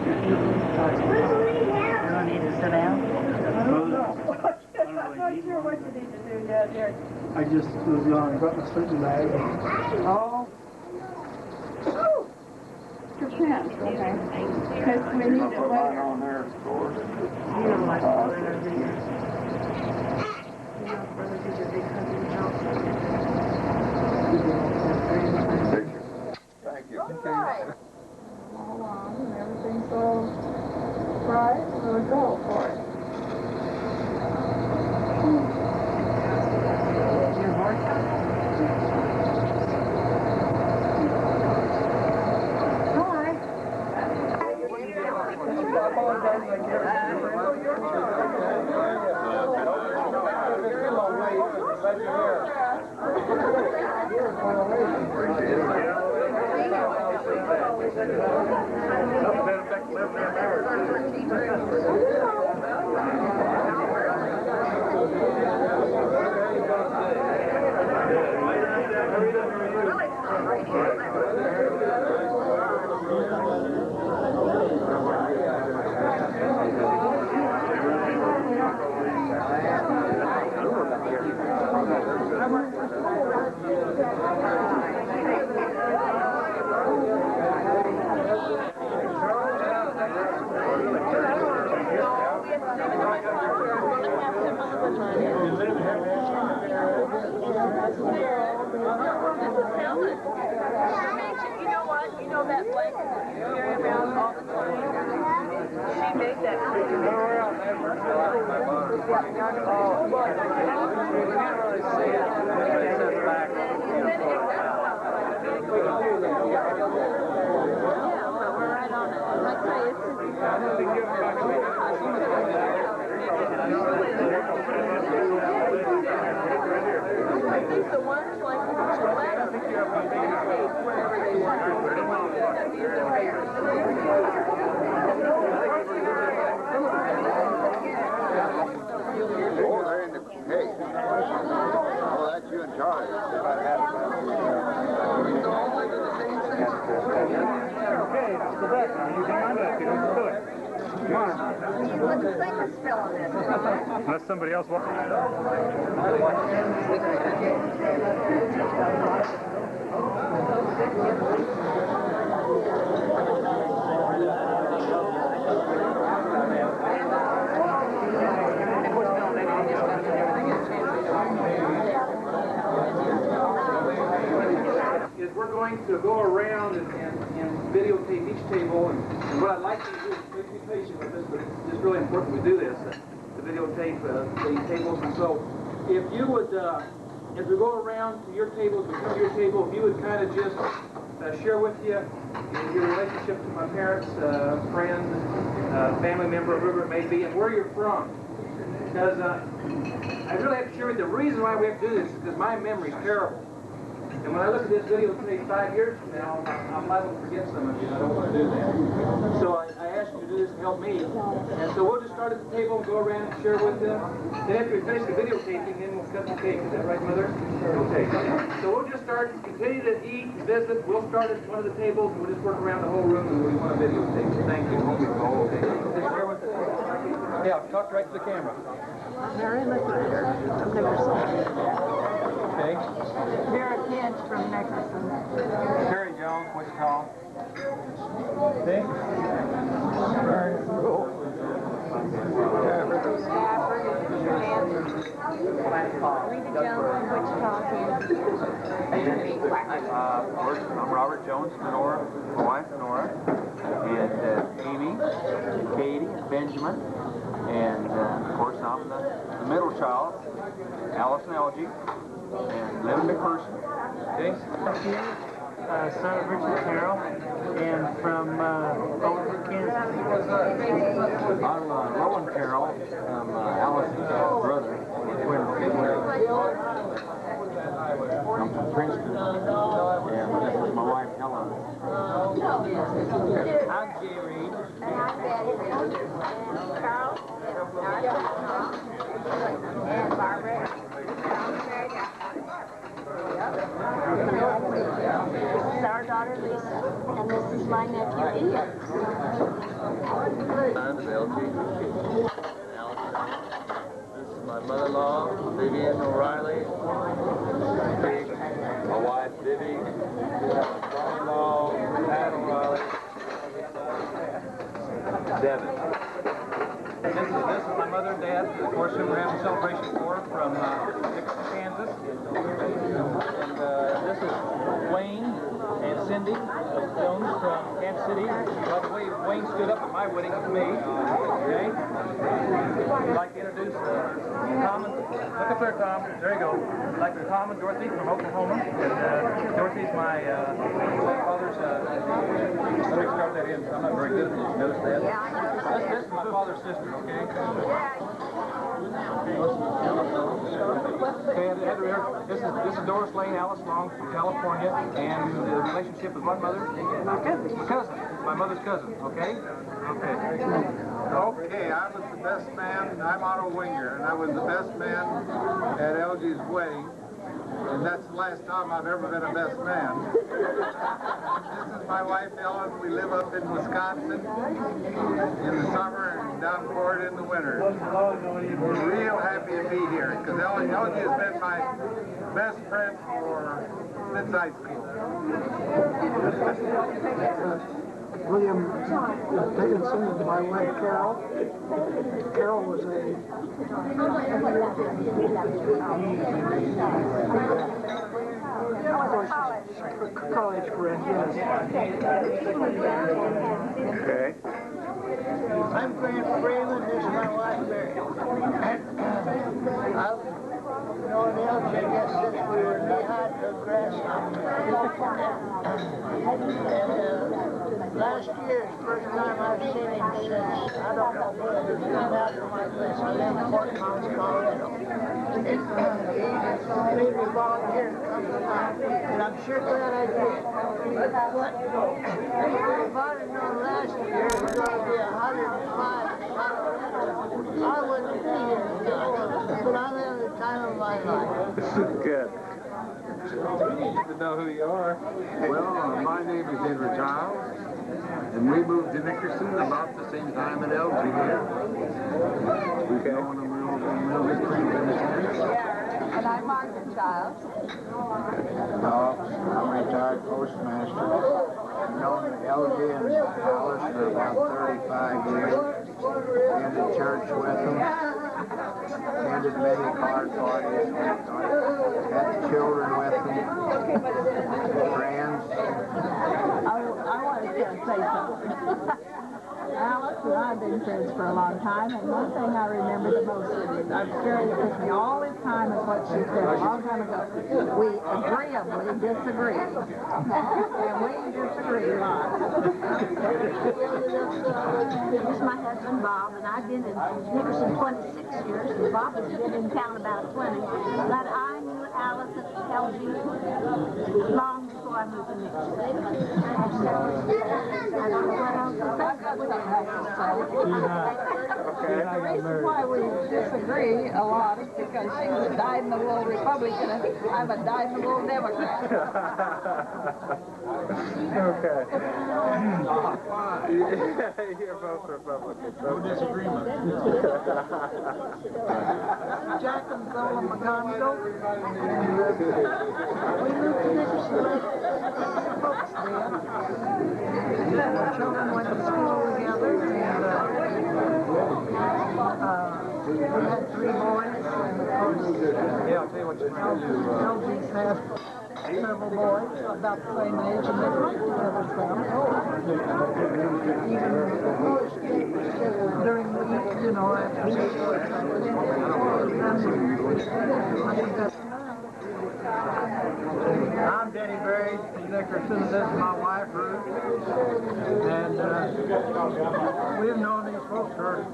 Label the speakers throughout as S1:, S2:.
S1: I need to sit down?
S2: I'm not sure what you need to do down here. I just was going and brought my sleeping bag. Oh. Your pants, okay. Because we need to put mine on there, of course. You don't like to wear it either. You know, brother, did your big cousin help?
S3: Thank you.
S2: All on, and everything's all right, we'll go for it.
S1: Your horse?
S4: Unless somebody else wants.
S5: We're going to go around and videotape each table, and what I'd like to do is please be patient with this, but it's just really important we do this, to videotape the tables. And so if you would, as we go around to your tables, we come to your table, if you would kind of just share with you your relationship to my parents, friend, family member, whoever it may be, and where you're from. Because I really have to share with you the reason why we have to do this is because my memory's terrible. And when I look at this video 5 years from now, I'm liable to forget some of you. I don't want to do that. So I ask you to do this to help me. And so we'll just start at the table, go around and share with them. Then after we finish the videotaping, then we'll cut the cake. Is that right, Mother? Okay. So we'll just start, continue to eat, visit. We'll start at one of the tables, and we'll just work around the whole room, and we want to videotape. Thank you.
S6: Yeah, talk right to the camera.
S2: Mary McGuire from Nickerson.
S6: Okay.
S2: Vera Kent from Nickerson.
S6: Terry Jones, Wichita. Okay.
S2: Rita Jones, Wichita.
S6: I'm Robert Jones, Nora, my wife Nora, and Amy, Katie, Benjamin, and of course I'm the middle child, Allis and Elgie, and live in McPherson. Okay.
S1: Son of Richard Carroll, and from Overwood, Kansas.
S6: I'm Rowan Carroll. I'm Allis's brother. I'm from Princeton, and this is my wife Helen. I'm Jay Reed.
S2: Carl. And Barbara. This is our daughter Lisa, and this is
S3: is my nephew Ian.
S6: Son of Elgie and Allis. This is my mother-in-law, Vivian O'Reilly. My wife, Vivi. My son-in-law, Pat O'Reilly. Devin. This is my mother and dad, of course, who we're having a celebration for from Dixon, Kansas. And this is Wayne and Cindy Jones from Kansas City. By the way, Wayne stood up at my wedding with me. Okay? I'd like to introduce Tom and, look up there, Tom. There you go. I'd like to Tom and Dorothy from Oklahoma. And Dorothy's my father's, let me start that in. I'm not very good at this. Notice that? This is my father's sister, okay? This is Doris Lane, Allis Long from California, and the relationship with my mother? My cousin. My mother's cousin, okay? Okay.
S4: Okay, I was the best man. I'm Otto Winger, and I was the best man at Elgie's wedding. And that's the last time I've ever been a best man. This is my wife, Ellen. We live up in Wisconsin in the summer and down in Florida in the winter. We're real happy to be here because Elgie has been my best friend since high school.
S7: William Dickinson, my wife Carol. Carol was a college friend, yes.
S4: Okay.
S7: I'm Grant Freeman, this is my wife Mary. I've known Elgie, I guess, since we were knee-high to grass. Last year, first time I've seen him since, I don't know, he's been out of my place. I live in Fort Collins, Colorado. He made me volunteer to come tonight, and I'm sure glad I did. But if I'd have known last year it was going to be 105 in Colorado, I wouldn't be here tonight. But I'm having the time of my life.
S4: Good. To know who you are.
S8: Well, my name is Henry Giles, and we moved to Nickerson about the same time that Elgie did. We've known them real history ever since.
S3: And I'm Margaret Giles.
S4: I'm a retired postmaster. I've known Elgie and Allis for about 35 years. Been to church with them. Attended many card parties with them. Had children with them. Friends.
S3: I wanted to say something. Allis and I have been friends for a long time, and one thing I remember the most is I'm sure it took me all this time is what she said a long time ago. We agreeably disagree. And we disagree a lot.
S9: This is my husband, Bob, and I've been in Nickerson 26 years, and Bob has been in town about 20. But I knew Allis and Elgie long before I moved to Nickerson. I don't know what else to say.
S3: The reason why we disagree a lot is because she's a dyed-in-the-wool Republican and I'm a dyed-in-the-wool Democrat.
S4: Okay. You're both Republicans. No disagreement.
S7: Jack and Zola McGonigal. We moved to Nickerson. Folks there. Our children went to school together, and we had 3 boys. And of course,
S6: Yeah, I'll tell you what you're trying to do.
S7: Elgie's had several boys about the same age, and they've lived together some. Even during the week, you know, after school. I think that's
S1: I'm Denny Berry from Nickerson. This is my wife, Ruth. And we've known these folks for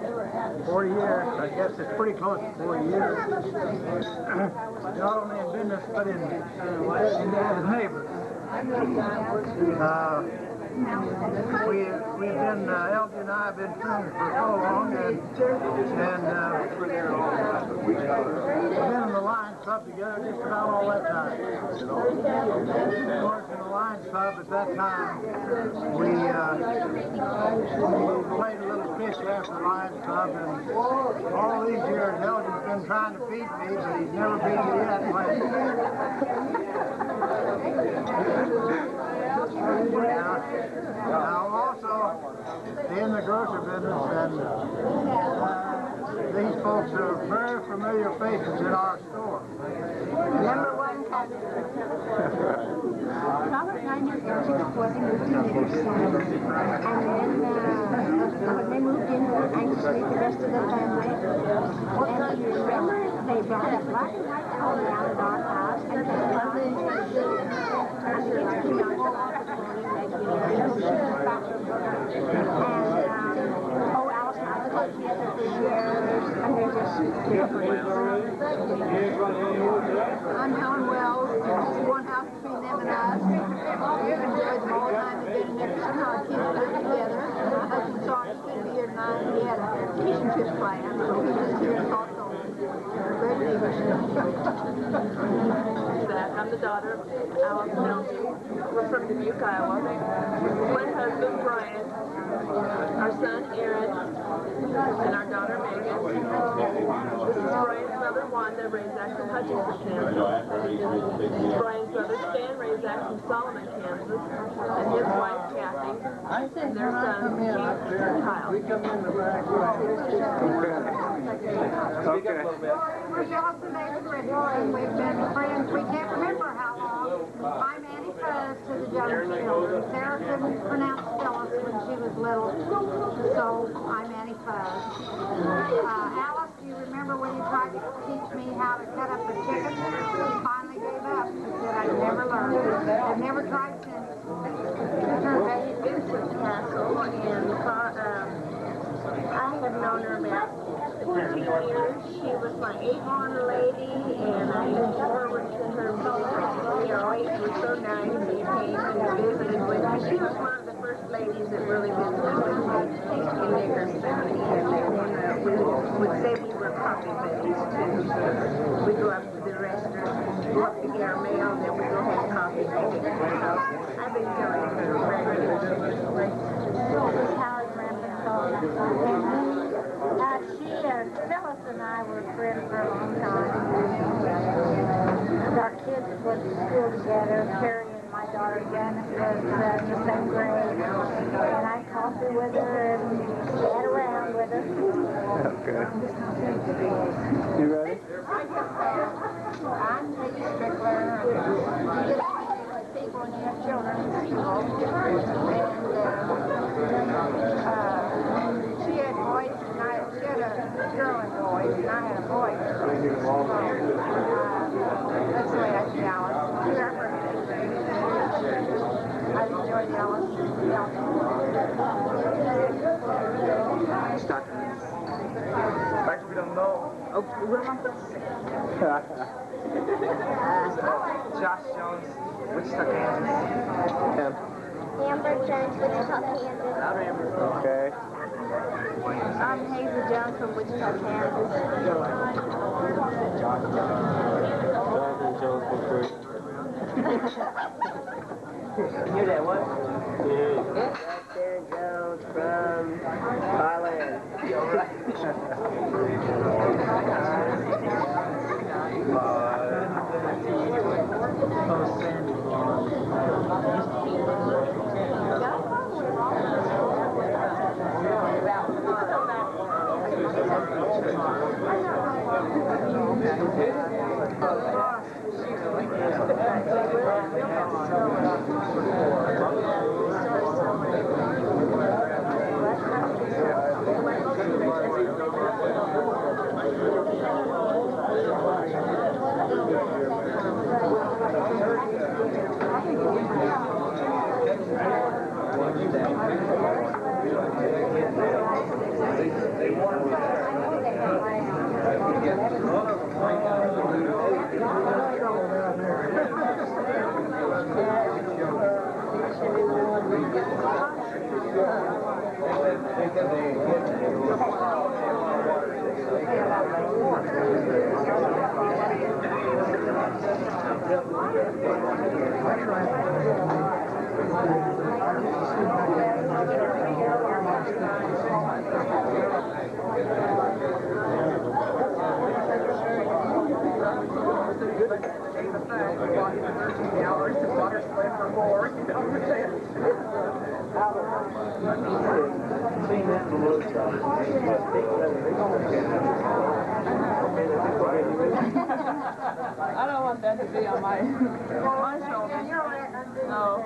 S1: 40 years. I guess it's pretty close to 40 years. Not only in business, but in as neighbors. we've been, Elgie and I have been friends for so long, and we've been in the Lions Club together just about all that time. Of course, in the Lions Club at that time, we played a little fish after the Lions Club, and all these years, Elgie's been trying to beat me, but he's never beat me yet. Now, I'm also in the grocery business, and these folks are very familiar faces in our store.
S9: Number one customer. Robert and I knew Elgie before they moved to Nickerson. And then when they moved in, actually the rest of the family. And you remember they brought a black and white pony out of our house, and they loved it. And it's been on the office regularly. And oh, Alice and I have lived together for years, and they're just different. I'm Helen Wells. There's one house between them and us. We've enjoyed them all the time. They've been in Nickerson. Our kids lived together. My husband saw us couldn't be here tonight. He had a fish and chips plan, so he was here also. Red
S2: I'm the daughter of Allis and Elgie. We're from Dubuque, Iowa. My husband, Brian, our son, Aaron, and our daughter, Megan. This is Brian's mother, Wanda, raised Axel Hutchinson, Kansas. This is Brian's brother, Stan, raised Axel Solomon, Kansas. And his wife, Kathy. And their sons, Keith and Kyle.
S6: Okay.
S9: We're jealous of David Richardson. We've been friends. We can't remember how long. I'm Annie Fuzz to the young children. Sarah couldn't pronounce Phyllis when she was little, so I'm Annie Fuzz. Alice, do you remember when you tried to teach me how to cut up a chicken? She finally gave up. She said, I never learned. I've never tried since.
S2: Betty Vincent Castle, and I have known her about 15 years. She was my Avon lady, and I look forward to her visits. She always was so nice and came and visited with me. She was one of the first ladies that really visited with me in Nickerson, and we would say we were coffee buddies too. We'd go up to the restaurant, go up to get our mail, and then we'd go have coffee and make it at the house. I've been telling her regularly.
S9: This is Howard Rampenthal. Phyllis and I were friends for a long time. Our kids went to school together. Carrie and my daughter Janet was in the same grade. And I coffee with her and sat around with her.
S6: Okay. You ready?
S9: I'm Peggy Strickler. You get people and you have children in school. And she had boys and she had a girl and boys, and I had a boy. That's the way I see Alice. She's our birthday. I've enjoyed the Alice.
S6: Start.
S5: Fact we don't know.
S6: Oh,
S5: Josh Jones, Wichita, Kansas.
S9: Amber Jones, Wichita, Kansas.
S6: Okay.
S2: I'm Hazel Jones from Wichita, Kansas.
S5: Hear that one? Jack Jones from Thailand.
S3: I don't want that to be on my shoulder. No.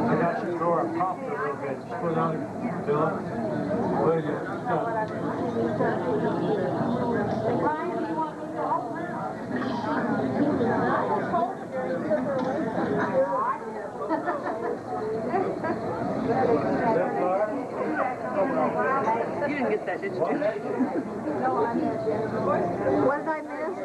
S1: I got you throw a pop a little bit. Just put it on it. Fill it. Where you
S3: You didn't get that, did you?
S2: What did I miss?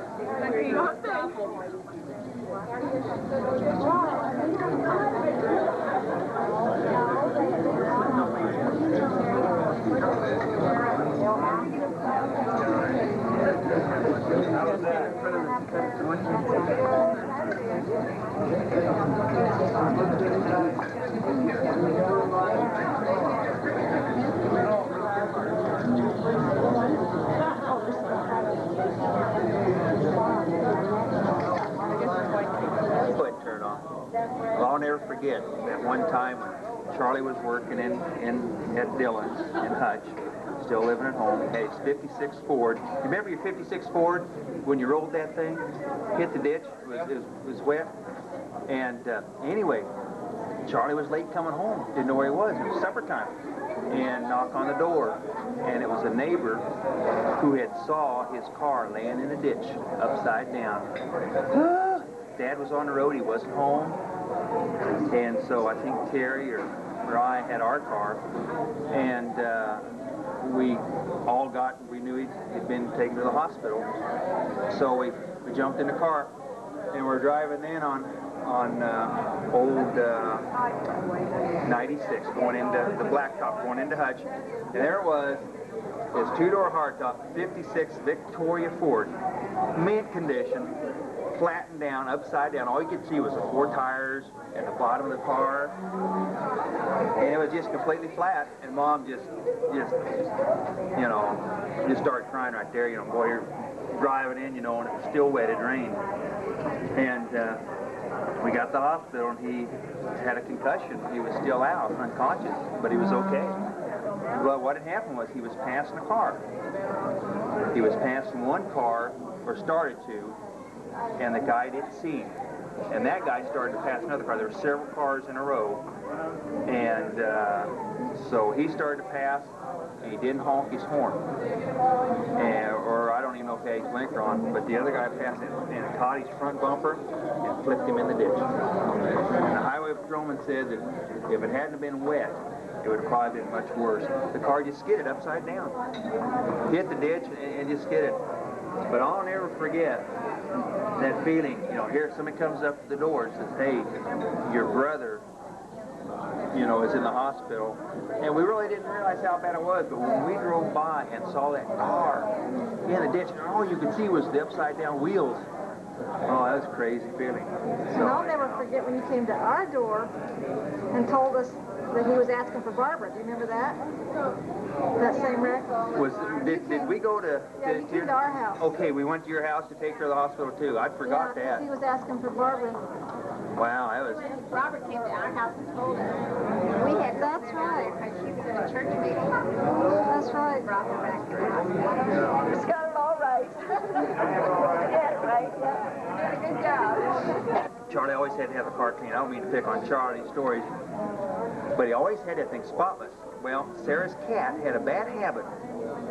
S6: Turn off. Well, I'll never forget that one time when Charlie was working at Dillon's in Hutch, still living at home. He had his 56 Ford. You remember your 56 Ford when you rolled that thing? Hit the ditch, it was wet. And anyway, Charlie was late coming home. Didn't know where he was. It was supper time. And knock on the door. And it was a neighbor who had saw his car laying in a ditch upside down. Dad was on the road, he wasn't home, and so I think Terry or I had our car, and we knew he'd been taken to the hospital, so we jumped in the car, and we're driving in on old 96, going into the blacktop, going into Hutch, and there it was, his two-door hardtop, 56 Victoria Ford, mint condition, flattened down, upside down. All you could see was the four tires and the bottom of the car. And it was just completely flat. And Mom just started crying right there. You know, boy, you're driving in, you know, and it was still wet. It rained. And we got to the hospital, and he had a concussion. He was still out, unconscious, but he was okay. Well, what had happened was he was passing a car. He was passing one car, or started to, and the guy didn't see him. And that guy started to pass another car. There were several cars in a row. And so he started to pass, and he didn't honk his horn. Or I don't even know if he had his blinker on, but the other guy passed it and caught his front bumper and flipped him in the ditch. And the highway patrolman said that if it hadn't been wet, it would have probably been much worse. The car just skidded upside down. Hit the ditch and just skidded. But I'll never forget that feeling, you know, here somebody comes up to the door and says, hey, your brother, you know, is in the hospital. And we really didn't realize how bad it was, but when we drove by and saw that car in the ditch, and all you could see was the upside down wheels. Oh, that was a crazy feeling.
S2: And I'll never forget when you came to our door and told us that he was asking for Barbara. Do you remember that? That same wreck?
S6: Did we go to...
S2: Yeah, you came to our house.
S6: Okay, we went to your house to take her to the hospital, too. I forgot that.
S2: He was asking for Barbara.
S6: Wow, that was...
S9: Robert came to our house and told us.
S2: That's right.
S9: She was at a church meeting.
S2: That's right.
S9: Brought her back to the hospital.
S2: He's got it all right. Yeah, right. Yeah. Good job.
S6: Charlie always had to have the car clean. I don't mean to pick on Charlie's stories, but he always had that thing spotless. Well, Sarah's cat had a bad habit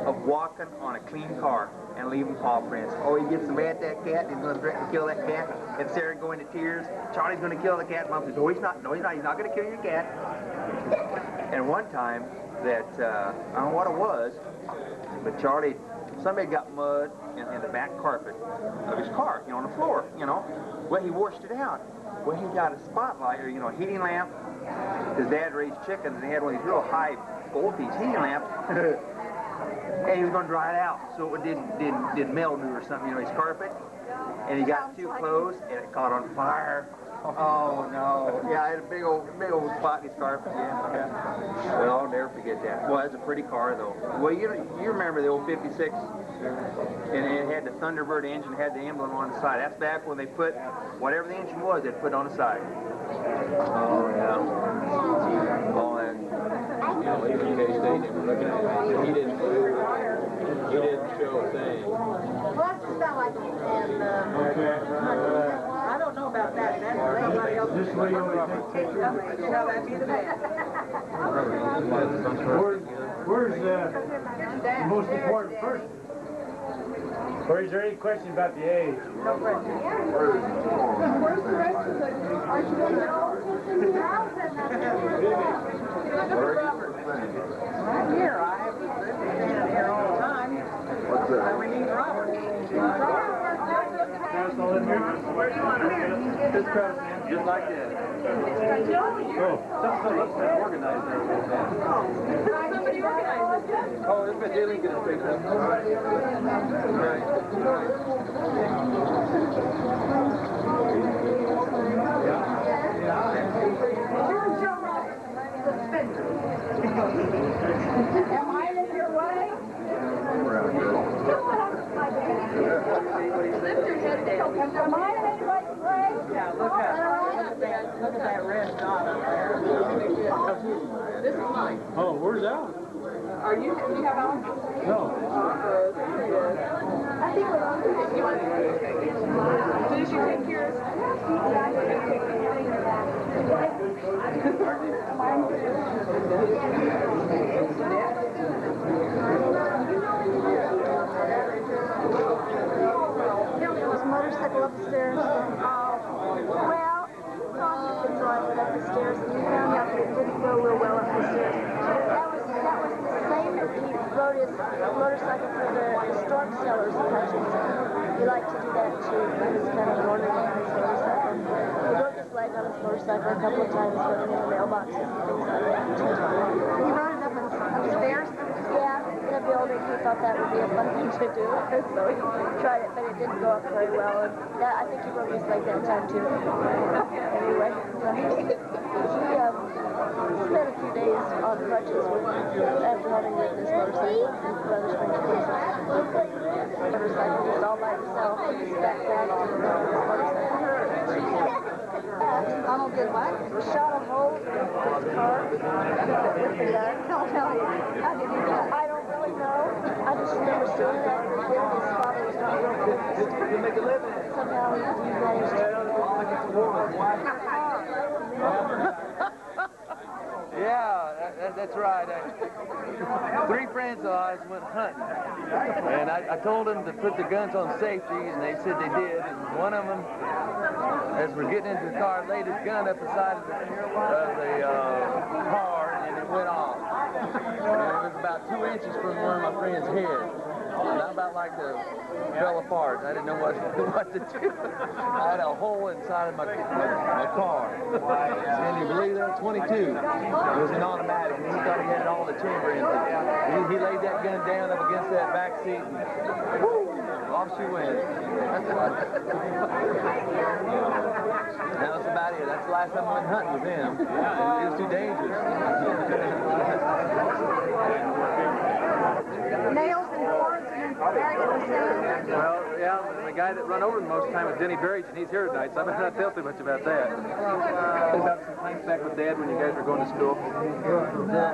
S6: of walking on a clean car and leaving paw prints. Oh, he gets mad at that cat, and he's going to threaten to kill that cat, and Sarah go into tears. Charlie's going to kill the cat. Mom says, no, he's not. No, he's not. He's not going to kill your cat. And one time that, I don't know what it was, but Charlie somebody got mud in the back carpet of his car, you know, on the floor, you know. Well, he washed it out. Well, he got a spotlight, or, you know, a heating lamp. His dad raised chickens, and he had one of these real high voltage heating lamps. And he was going to dry it out so it didn't mildew or something, you know, his carpet. And he got too close, and it caught on fire. Oh no! Yeah, I had a big old spot in his carpet. Yeah. Well, I'll never forget that. Well, that's a pretty car, though. Well, you remember the old '56, and it had the Thunderbird engine, had the emblem on the side. That's back when they put whatever the engine was, they'd put on the side. Oh yeah. Oh, and you know, even K-State, they were looking at it. He didn't show a thing.
S2: Well, that's the smell like it. And,
S3: I don't know about that. That's somebody else.
S1: This way you
S3: Shall that be the best?
S1: Where's the most important person? Or is there any question about the age?
S3: No question.
S2: where's the rest of the... Aren't you going to go in the house?
S3: I'm here. I have been here all the time.
S8: What's that?
S3: We need Robert.
S5: Where do you want to
S1: This crowd,
S5: Just like that.
S1: oh,
S5: Something organized there a little bit.
S2: Somebody organized it.
S5: Oh, it's been Daily getting straightened up.
S2: Am I in your way? Lift your head down. Am I in anybody's way?
S3: Yeah, look at that red dot up there.
S2: This is mine.
S1: oh, where's Allis?
S2: Are you? Do you have Alan?
S1: No.
S2: I think we're on. You want to? Did you take yours?
S9: Was motorcycle upstairs? Well, Tom had been driving it up the stairs, and he found out that it didn't go real well up the stairs. That was the same. He rode his motorcycle for the storm cellars in Hutchinson. He liked to do that too. He was kind of ornery on his motorcycle. He broke his leg on his motorcycle a couple of times running in the mailboxes and things like that.
S2: He rode it up upstairs?
S9: Yeah, in a building. He thought that would be a fun thing to do, so he tried it, but it didn't go up very well. And that, I think he broke his leg that time too. Anyway, he spent a few days on crutches after having ridden his motorcycle in Brother Springs Police. Motorcycle just all by himself with his backpack and his motorcycle.
S2: Donald did what?
S9: Shot a hole in his car with the gun.
S2: Don't tell me. How did he do that?
S9: I don't really know. I just remember seeing that his father was not real pleased.
S5: You make a living.
S9: Somehow he managed to do
S10: Yeah, that's right. Three friends of ours went hunting, and I told them to put the guns on safety, and they said they did. And one of them, as we're getting into the car, laid his gun up the side of the car, and it went off. And it was about 2 inches from one of my friend's head. And I about like to fell apart. I didn't know what to do. I had a hole inside of my car. Can you believe that? 22. It was an automatic, and he thought he had all the chamber in it. He laid that gun down up against that back seat, and whoo, off she went. That was about it. That's the last time I went hunting with him. It was too dangerous.
S2: Nails and boards and bag of sand.
S5: Well, yeah, the guy that run over the most time is Denny Berridge, and he's here tonight, so I better not tell too much about that. About some times back with Dad when you guys were going to school.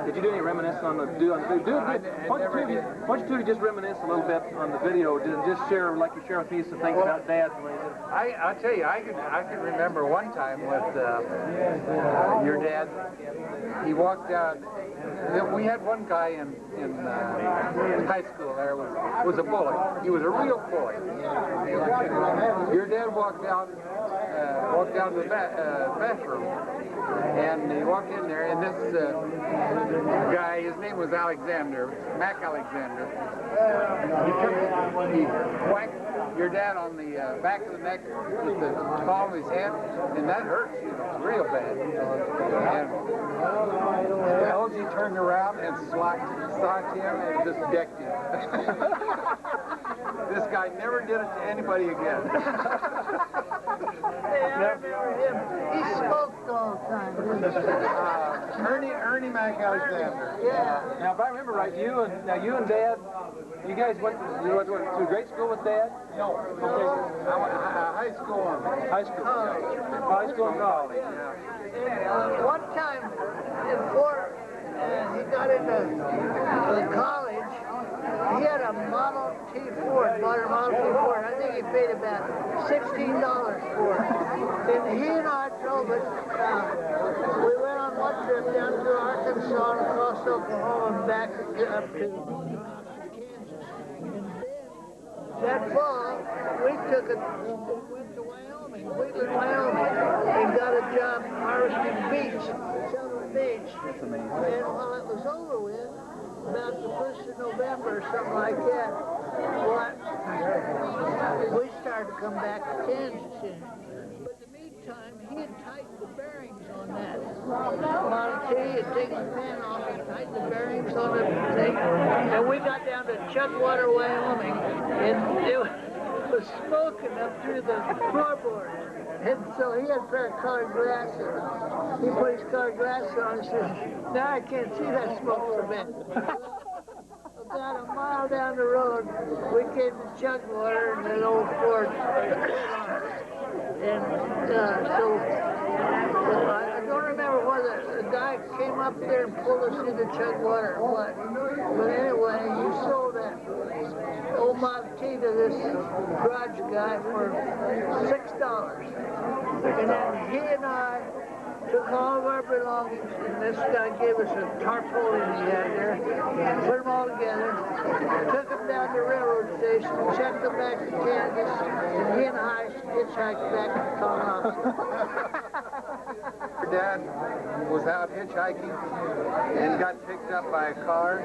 S5: Did you do any reminiscing on the do? Why don't you two just reminisce a little bit on the video, and just share, like you share with me, some things about Dad.
S4: I'll tell you, I can remember one time with your dad. He walked out. We had one guy in high school there was a bully. He was a real bully. Your dad walked out
S8: walked down to the bathroom, and he walked in there, and this guy, his name was Alexander, Mac Alexander. He whacked your dad on the back of the neck with the palm of his hand, and that hurts, you know, real bad. And Elgie turned around and socked him and just decked him. This guy never did it to anybody again.
S7: Hey, I remember him. He smoked all the time.
S8: Ernie Mac Alexander.
S7: Yeah.
S5: Now, if I remember right, you and Dad, you guys went to grade school with Dad?
S8: No. Okay. I went high school and
S5: High school. High school and college.
S7: And one time, before he got into college, he had a Model T Ford, bought a Model T Ford. I think he paid about $16 for it. And he and I drove it. We went on one trip down through Arkansas and across Oklahoma and back up to Kansas. And then that fall, we took it, went to Wyoming, Wheatland, Wyoming, and got a job harvesting beach, selling beach.
S5: That's amazing.
S7: And while it was over with, about the 1st of November or something like that, we started to come back to Kansas City. But in the meantime, he had tightened the bearings on that Model T. He had taken the pan off and tightened the bearings on the thing. And we got down to Chugwater, Wyoming, and it was smoking up through the floorboard. And so he had a pair of colored glasses. He put his colored glasses on and says, "Now I can't see that smoke so bad." About a mile down the road, we came to Chugwater in an old Ford. And so I don't remember whether the guy came up there and pulled us into Chugwater or what. But anyway, he sold that old Model T to this garage guy for $6. And then he and I took all of our belongings, and this guy gave us a tarpaulin he had there, and put them all together, took them down to the railroad station, checked them back to Kansas, and he and I hitchhiked back to Colorado.
S8: Dad was out hitchhiking and got picked up by a car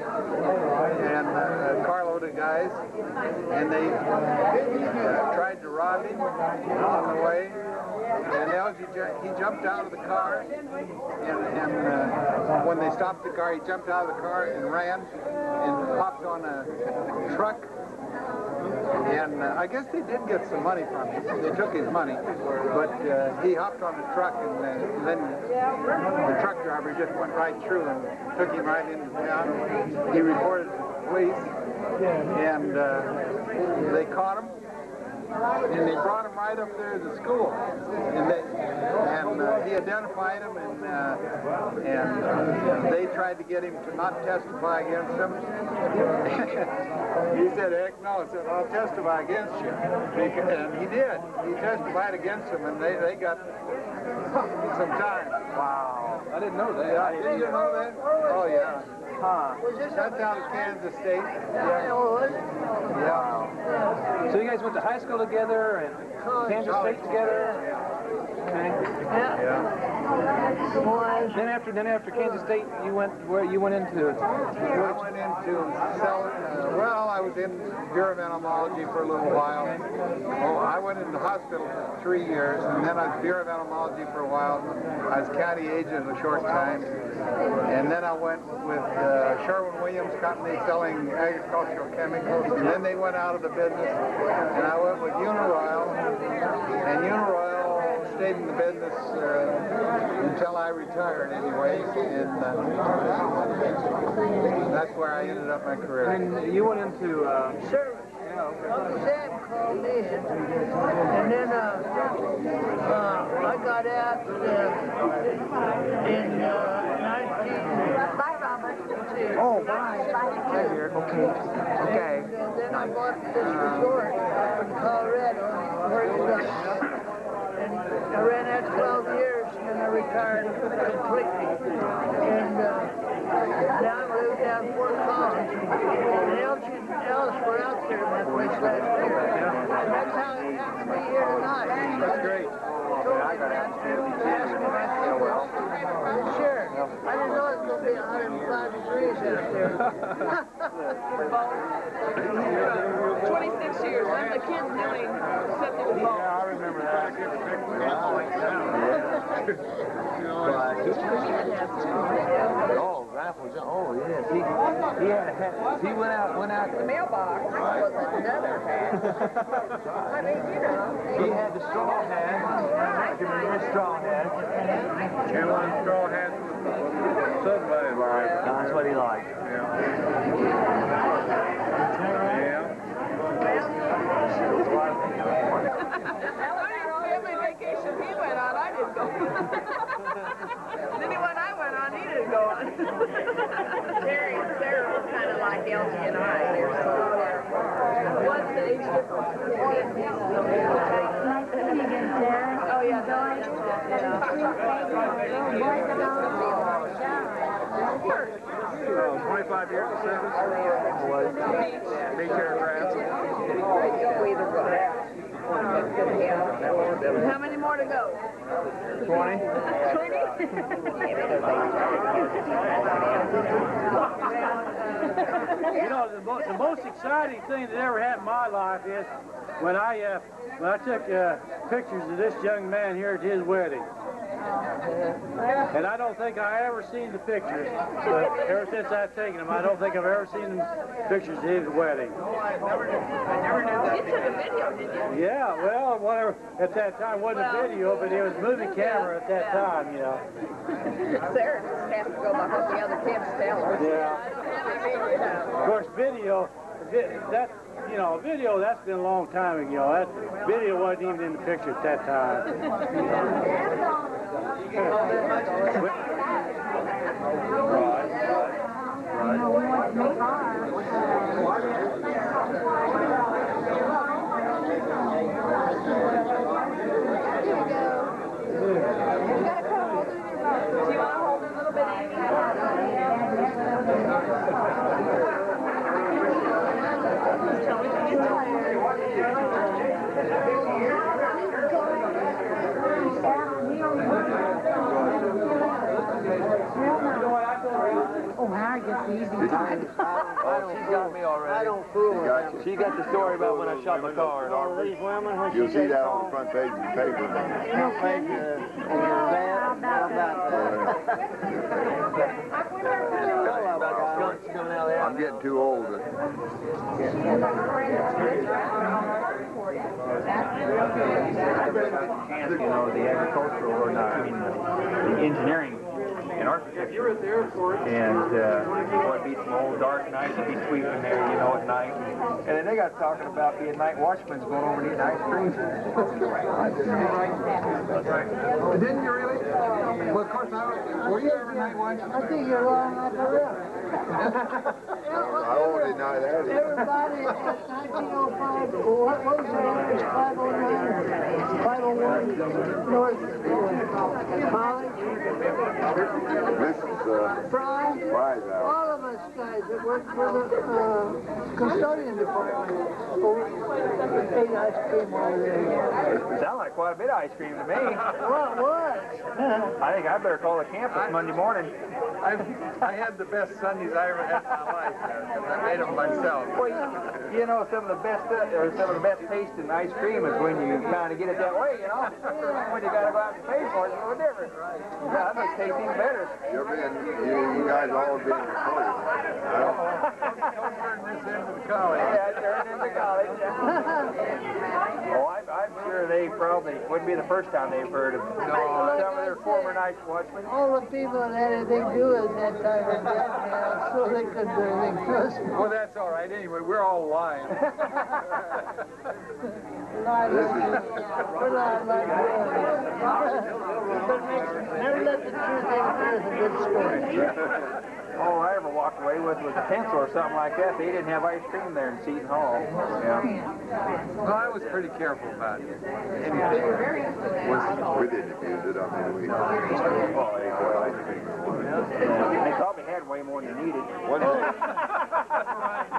S8: and a carload of guys, and they tried to rob him on the way. And Elgie, he jumped out of the car, and when they stopped the car, he jumped out of the car and ran and hopped on a truck. And I guess they did get some money from him. They took his money, but he hopped on the truck, and then the truck driver just went right through and took him right into town. He reported to the police, and they caught him. And they brought him right up there to the school, and he identified him, and they tried to get him to not testify against him. He said, "Heck no," he said, "I'll testify against you," and he did. He testified against him, and they got some time.
S5: Wow. I didn't know that.
S8: Yeah, did you know that? Oh yeah.
S5: Huh.
S8: That's out of Kansas State.
S7: Yeah.
S5: So you guys went to high school together and Kansas State together? Okay.
S8: Yeah.
S5: Then after Kansas State, you went into.
S8: I went into selling. Well, I was in Bureau entomology for a little while. Oh, I went into hospital for 3 years, and then I was Bureau entomology for a while. I was county agent a short time, and then I went with Sherwin-Williams Company selling agricultural chemicals, and then they went out of the business, and I went with Uniroyal, and Uniroyal stayed in the business until I retired anyway, and that's where I ended up my career.
S5: And you went into
S7: Service. Uncle Sam called me, and then I got out in 19...
S9: Bye, Robert.
S7: Oh, right.
S10: Okay.
S7: And then I bought this resort up in Colorado, Oregon. And I ran that 12 years, and I retired completely. And now I live down in Fort Collins. And Elgie and Allis were out there in my place last year. And that's how it happened to be here tonight.
S8: That's great.
S7: So Sure. I didn't know it was going to be 105 degrees out there.
S3: 26 years. When the kids doing something with balls.
S6: Yeah, I remember that. Oh, raffles. Oh, yes. He had a hat. He went out.
S3: The mailbox was another hat. I mean, you know.
S6: He had the straw hat. I can remember his straw hat.
S4: And one straw hat somebody liked.
S6: That's what he liked.
S3: Family vacation he went on, I didn't go. Anyone I went on, he didn't go on. Sarah was kind of like Elgie and I. They're so far apart. What's the age difference? Oh, yeah,
S4: Oh, 25 years of service? Beach aircraft.
S3: How many more to go?
S6: 20.
S3: 20?
S1: You know, the most exciting thing that ever happened in my life is when I took pictures of this young man here at his wedding. And I don't think I ever seen the pictures. Ever since I've taken them, I don't think I've ever seen the pictures of his wedding.
S3: I never knew that. You took a video, didn't you?
S1: Yeah, well, whatever. At that time, wasn't a video, but it was movie camera at that time, you know.
S3: Sarah just has to go by what the other kids tell her.
S1: Yeah. Of course, video, that's been a long time ago. That video wasn't even in the picture at that time.
S3: Oh, Harry gets easy.
S10: She's got me already.
S7: I don't fool with them.
S10: She got the story about when I shot my car.
S7: All these women, when
S11: You'll
S7: she
S11: see
S7: takes
S11: that on
S7: off,
S11: the front page of the paper.
S7: no page, how about
S10: Skunks coming out of there.
S11: I'm getting too old.
S6: You know, the agricultural, or not, I mean, the engineering and architecture. And boy, it'd be some old dark nights, it'd be sweeping there, you know, at night. And then they got talking about being night watchmen going over and eating ice cream.
S4: Didn't you really? Well, of course, were you ever night watchman?
S7: I think you're long enough for real.
S11: I won't deny that.
S7: Everybody at 1905, what was the address? 509, 501 North College.
S11: Mrs.
S7: Fry,
S11: Fry's out.
S7: all of us guys that worked for the custodian department ate ice cream while we were there.
S6: Sound like quite a bit of ice cream to me.
S7: Well, it was.
S6: I think I better call the campus Monday morning.
S8: I had the best Sundays I ever had in my life because I made them myself.
S6: Well, you know, some of the best tasting ice cream is when you kind of get it that way, you know. When you got to go out and pay for it, it's a little different. Yeah, that makes it taste even better.
S11: You guys all being recorded.
S8: Don't turn this into the college.
S6: Yeah, turned into college. Oh, I'm sure they probably wouldn't be the first time they've heard of some of their former night watchmen.
S7: All the people that had anything to do at that time were dead now, so they couldn't do anything to us.
S8: Well, that's all right. Anyway, we're all lying.
S7: We're not like but never let the truth in as a good sport.
S6: All I ever walked away with was a pencil or something like that. They didn't have ice cream there in Seton Hall. Yeah.
S8: Well, I was pretty careful about it.
S11: We didn't use it. I mean, we...
S6: They probably had way more than you needed.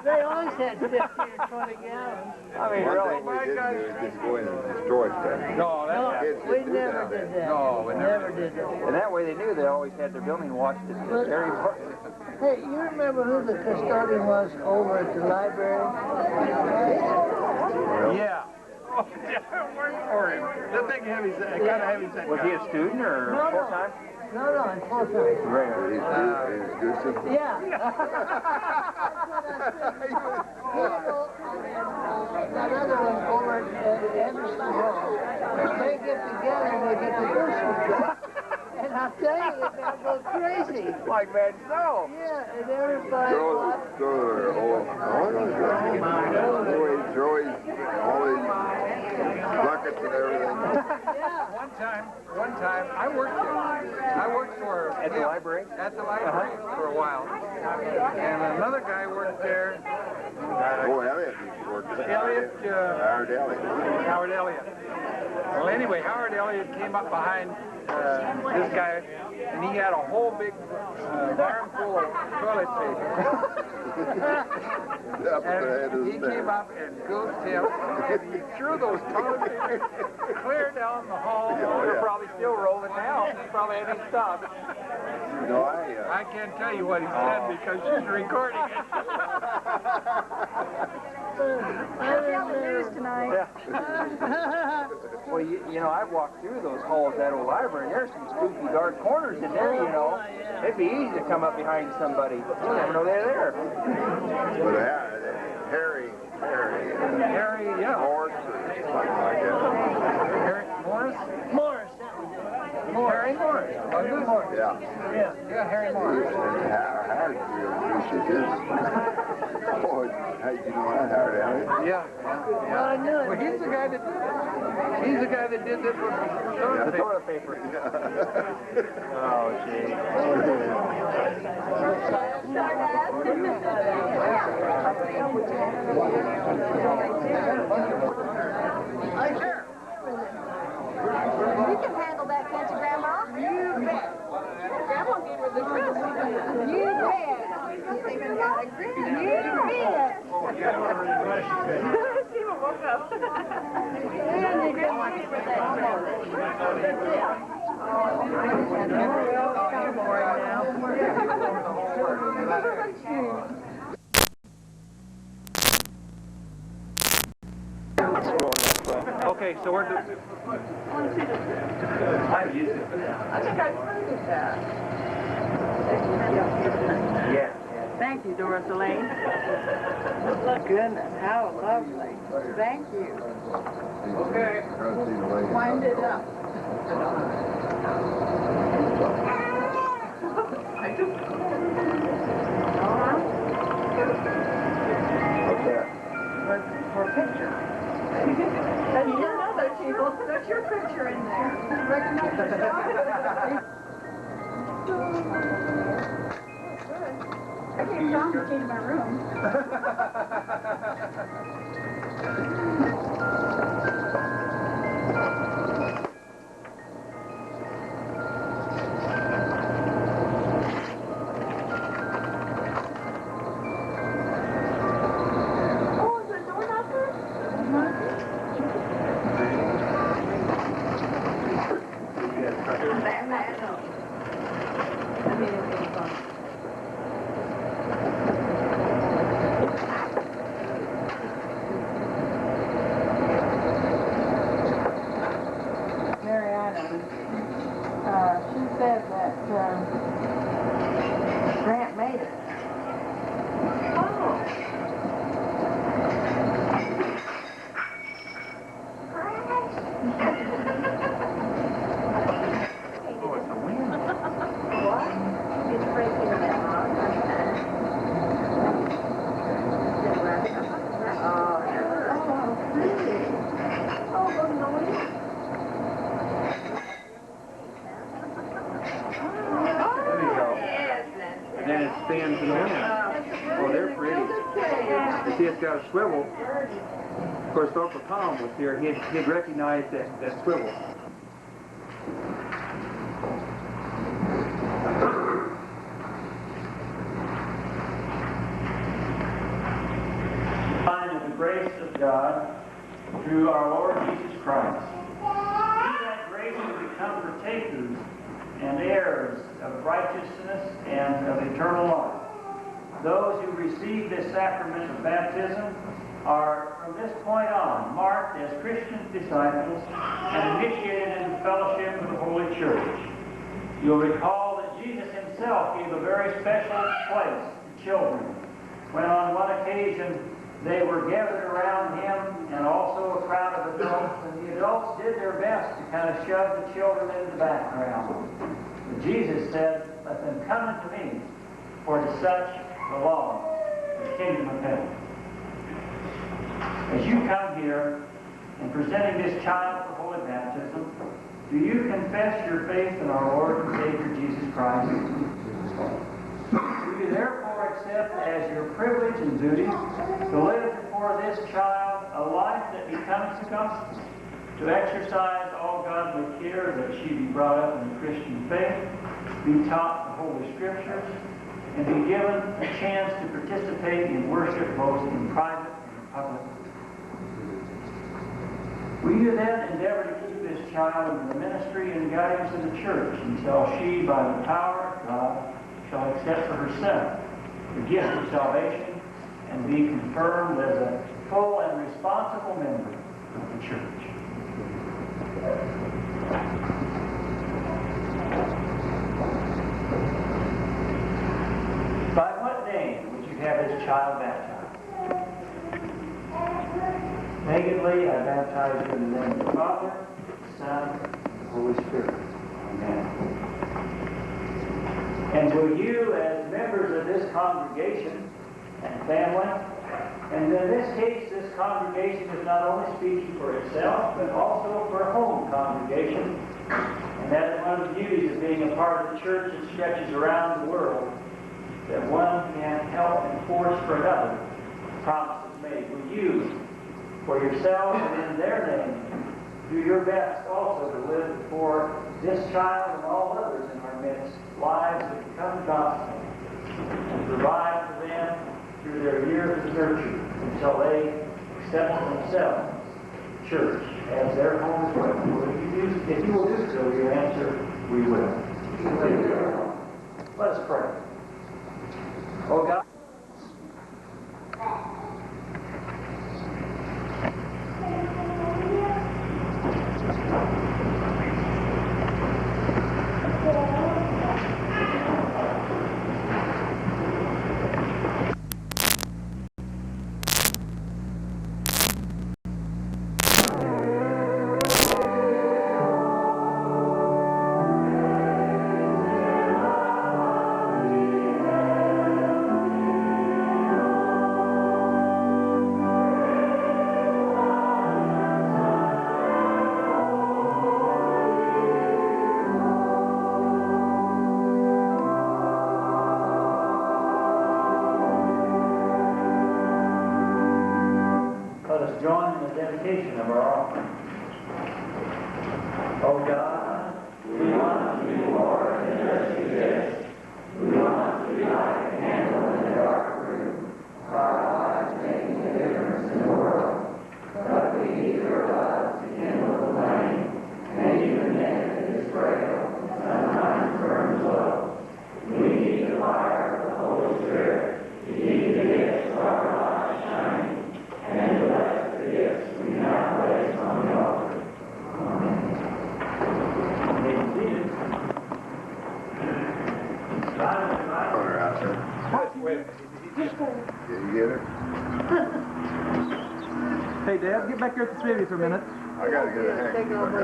S7: They always had 15 or 20 gallons.
S6: I mean,
S11: One
S6: really.
S11: thing we didn't do is just go in and destroy stuff.
S6: No, that's
S11: Kids
S7: We
S11: didn't do
S7: never
S11: that.
S7: did that.
S6: No, we
S7: never did that.
S6: And that way they knew they always had their building watched at very important.
S7: Hey, you remember who the custodian was over at the library?
S8: Yeah. Oh, yeah, I worked for him. The big heavy set, kind of heavy set
S6: Was
S8: guy.
S6: he a student or
S7: No, no.
S6: full-time?
S7: No, in full-time.
S6: Right.
S11: He's Goosey.
S7: Yeah. That other one over at Anderson Hall. They get together and they get the goose. And I'll tell you, the man goes crazy.
S6: Like Mad Snow.
S7: Yeah, and everybody watched.
S11: Throw their whole, throw his, all his buckets and everything.
S7: Yeah.
S8: One time, I worked there. I worked for
S6: At the library?
S8: At the library for a while. And another guy worked there.
S11: Oh, Elliot used to work there.
S8: Elliot,
S11: Howard Elliot.
S8: Howard Elliot. Well, anyway, Howard Elliot came up behind this guy, and he had a whole big barn full of toilet paper. And he came up and goosed him, and he threw those toilet papers clear down the hall.
S6: They're probably still rolling now. Probably haven't stopped.
S11: No,
S8: I can't tell you what he said because she's recording it.
S3: on the news tonight.
S6: Yeah. Well, you know, I've walked through those halls at old library, and there's some spooky dark corners in there, you know. It'd be easy to come up behind somebody. You never know they're there.
S11: but Harry,
S8: Yeah.
S11: Morris, or something like that.
S8: Harry Morris?
S7: Morris.
S8: Harry Morris.
S11: Yeah.
S8: Yeah, Harry Morris.
S11: Howard real Goosey is. Boy, hey, you know that Howard Elliot?
S8: Yeah.
S7: Well, I knew it.
S8: Well, he's the guy that did this. He's the guy that did this with
S6: The toilet paper. Oh, gee.
S9: You can handle that, can't you, Grandma? You bet. Grandma gave her the dress. You bet. She's even got a grin. You bet. She woke up. And you get money for that.
S8: Okay, so we're doing... I've used it.
S3: I think I printed that.
S8: Yeah.
S3: Thank you, Doris Elaine. Goodness, how lovely. Thank you.
S8: Okay.
S3: Wind it up. For a picture. And you know those people. There's your picture in there. Recognize yourself? I came down to change my room. She said that Grant made it.
S8: Then it spins in the wind. Oh, they're pretty. You see, it's got a swivel. Of course, Uncle Tom was here. He'd recognize that swivel.
S12: grace of God through our Lord Jesus Christ. Through that grace we become partakers and heirs of righteousness and of eternal life. Those who receive this sacrament of baptism are, from this point on, marked as Christian disciples and initiated into fellowship with the Holy Church. You'll recall that Jesus himself gave a very special place to children when on one occasion they were gathered around him and also a crowd of adults, and the adults did their best to kind of shove the children into the background. But Jesus said, "Let them come unto me, for to such belongs the kingdom of heaven." As you come here and presenting this child for holy baptism, do you confess your faith in our Lord and Savior Jesus Christ? Do you therefore accept as your privilege and duty to live before this child a life that becomes the gospel, to exercise all godly care that she be brought up in the Christian faith, be taught the Holy Scriptures, and be given a chance to participate in worship both in private and in public? Will you then endeavor to keep this child in the ministry and guidance of the church until she, by the power of God, shall accept for herself the gift of salvation and be confirmed as a full and responsible member of the church? By what name would you have this child baptized? Nakedly, I baptize you in the name of the Father, the Son, and the Holy Spirit. Amen. And will you, as members of this congregation and family, and in this case, this congregation is not only speaking for itself, but also for a home congregation, and that is one of the beauties of being a part of the church that stretches around the world, that one can help enforce for another promises made. Will you, for yourself and in their name, do your best also to live before this child and all others in our midst lives that become gospel, and provide for them through their years of nurture until they accept themselves, church, as their home as well? If you will do so, your answer, we will. Let us pray. Oh God. Join in the dedication of our offering. Oh God, we want to be more than just exist. We want to be like a candle in a dark room, our lives making a difference in the world. But we need your love to kindle the flame, and even then it is frail, sometimes burns low. We need the fire of the Holy Spirit to keep the gifts of our lives shining, and to bless the gifts we now place on the altar. Amen.
S11: On her out there. Did you get her?
S10: Hey, Dad, get back here at the three of you for a minute.
S11: I gotta get a hand.
S7: Take off my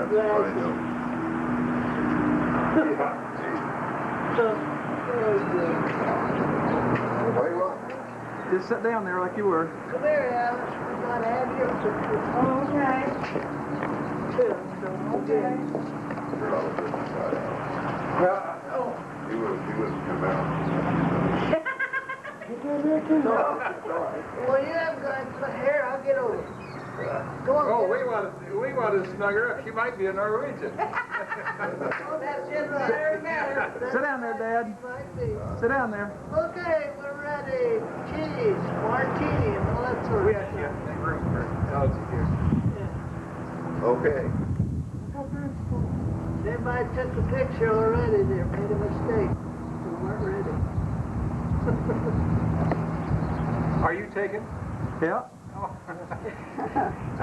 S11: What do you want?
S10: Just sit down there like you were.
S7: Come here, Alice. We're going to have your picture. Okay. Okay.
S11: You're all good inside.
S7: Oh.
S11: He wouldn't come out.
S7: Well, you haven't got hair. I'll get over it. Go on.
S8: Oh, we want to snug her up. She might be a Norwegian.
S7: Oh, that's just the very matter.
S10: Sit down there, Dad.
S7: Might be.
S10: Sit down there.
S7: Okay, we're ready. Cheese, martini, and all that sort of stuff.
S8: Yeah, room.
S11: Okay.
S7: Everybody took the picture already. They made a mistake. We weren't ready.
S4: Are you taken?
S1: Yeah.
S4: I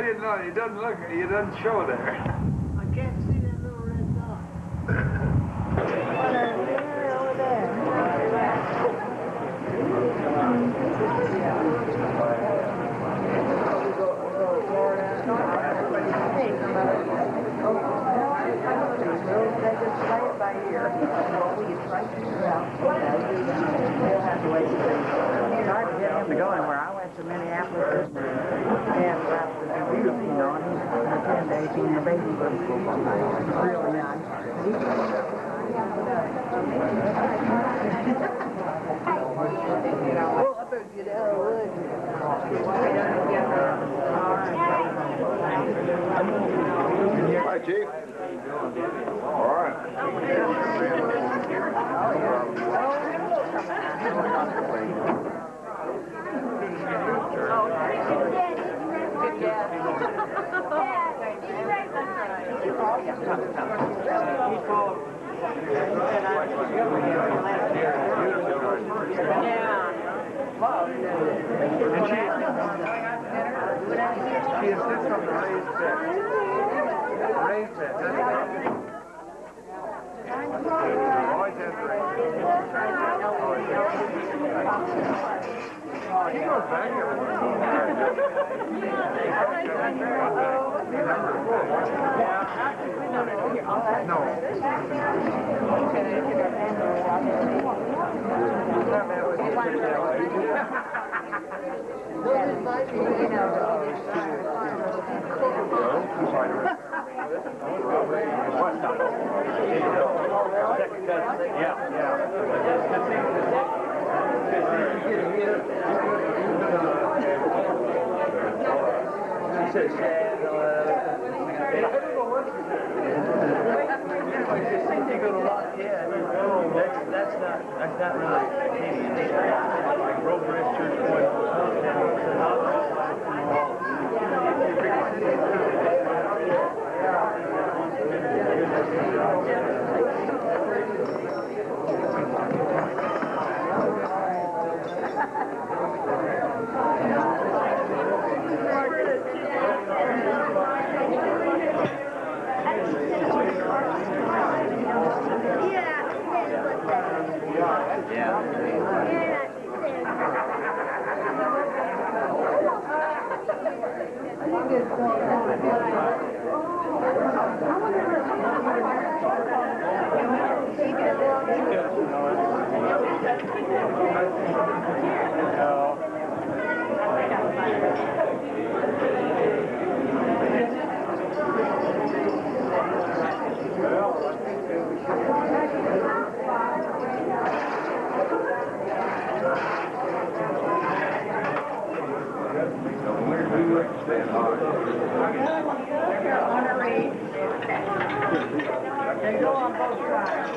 S4: didn't know. It doesn't look. It doesn't show there.
S7: I can't see that little red dot. Over there.
S13: Tried to get him to go anywhere. I went to Minneapolis and about the disease, you know, and he was 10 days and the baby was really young.
S7: Well, I better get out of the way.
S11: Hi, Chief. All right.
S4: She insists on the raised bed. Raised bed. Always has raised bed. He goes back every No.
S10: That's not really like Road Bridge Church Point.
S7: They go on both sides.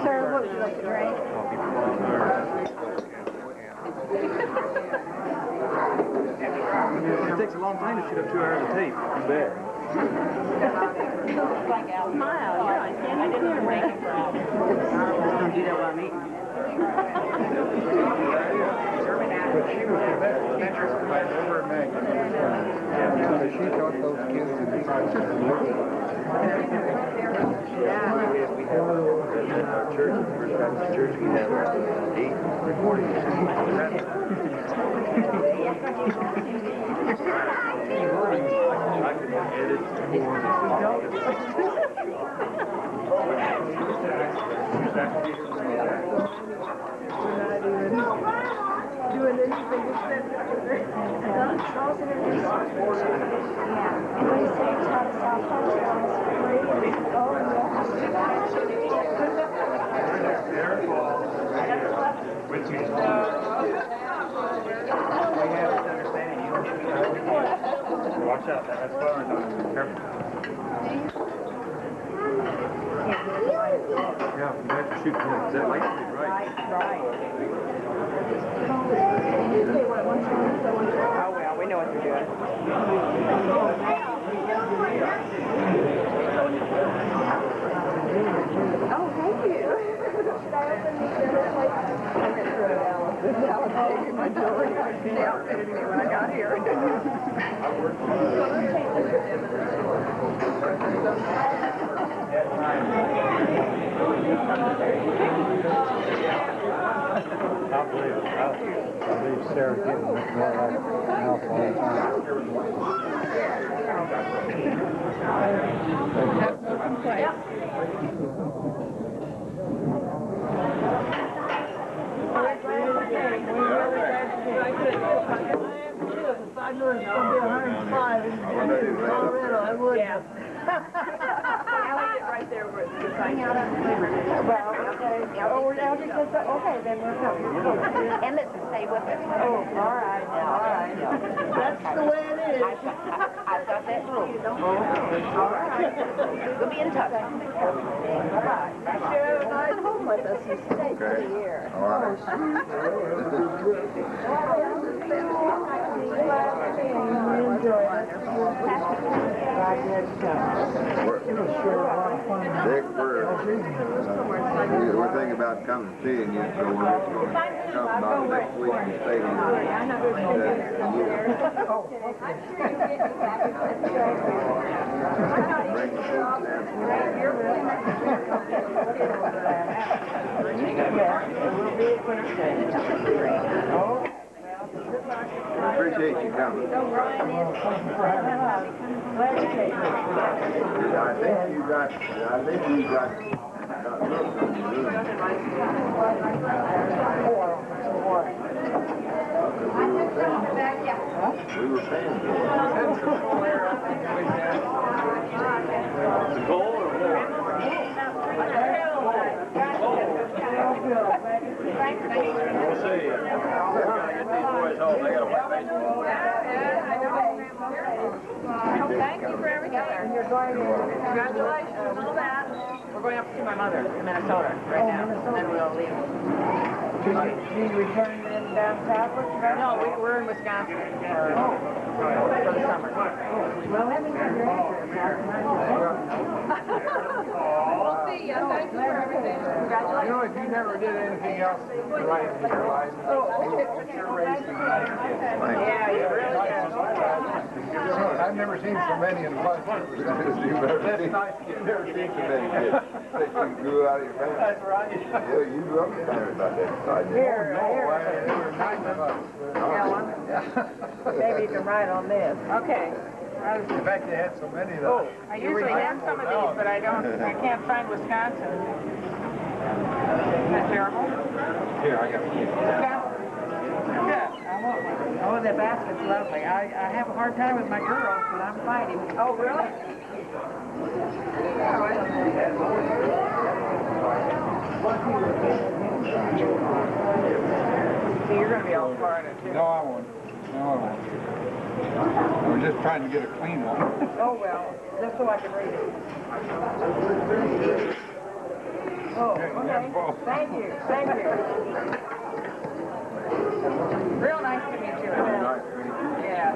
S9: Sir, what would you like to drink?
S10: It takes a long time to shoot up 2 hours of tape. You bet.
S9: Smile, yeah, I didn't hear him.
S13: Don't do that while I'm eating.
S4: But she was the best teacher I ever met. Because she taught those kids to be
S10: We have in our church, the First Baptist Church, we have 8 recordings. I can edit more.
S3: Doing anything except
S12: Watch out, that's fire. Careful. Yeah, you have to shoot from that light to be right.
S13: Oh, well, we know what they're doing.
S3: Oh, thank you. Should I open these other places? I went through it, Alice. Alice gave me my jewelry. She outfitted me when I got here.
S4: I believe Sarah getting more like Alf all the time.
S7: I knew it was going to be 105 in Colorado. I would.
S13: Yeah. Right there where it's hang out on the well, okay. Oh, Elgie says, okay, then we're coming. And listen, stay with us. Oh, all right, all right.
S7: That's the way it is.
S13: I've got that rule. All right. We'll be in touch. Bye-bye.
S3: Share a nice home with us. You stay for a year.
S11: All right.
S3: Enjoy it.
S11: Dick, we're thinking about coming seeing you, so we're going to come about next week and stay here. Bring the food appreciate you coming. I think you got looks on your room. We were paying for
S12: The goal or war? We'll see. We gotta get these boys home. They gotta play baseball.
S13: Thank you for everything. Congratulations, all that. We're going up to see my mother in Minnesota right now, and then we'll leave.
S7: Do you return then down south?
S13: No, we're in Wisconsin for the summer.
S7: Well, let me have your
S13: We'll see you. Thank you for everything. Congratulations.
S4: You know, if you never did anything else right in your life, you're racing.
S13: Yeah, you really do.
S4: I've never seen so many in one. That's nice.
S11: You've never seen so many kids. You grew out of your family.
S4: That's right.
S11: Yeah, you grew up in town about that side.
S7: Here,
S4: There were 9 of us.
S7: maybe you can write on this.
S13: Okay.
S4: In fact, they had so many of them.
S13: I usually have some of these, but I can't find Wisconsin. Isn't that terrible?
S4: Here, I got
S13: Wisconsin. Yeah, I want one.
S7: Oh, the basket's lovely. I have a hard time with my girls, but I'm fighting.
S13: Oh, really? So you're going to be all Florida, too.
S4: No, I won't. I was just trying to get a clean one.
S7: Oh, well, just so I can read it. Oh, okay. Thank you.
S13: Real nice to meet you. Yeah.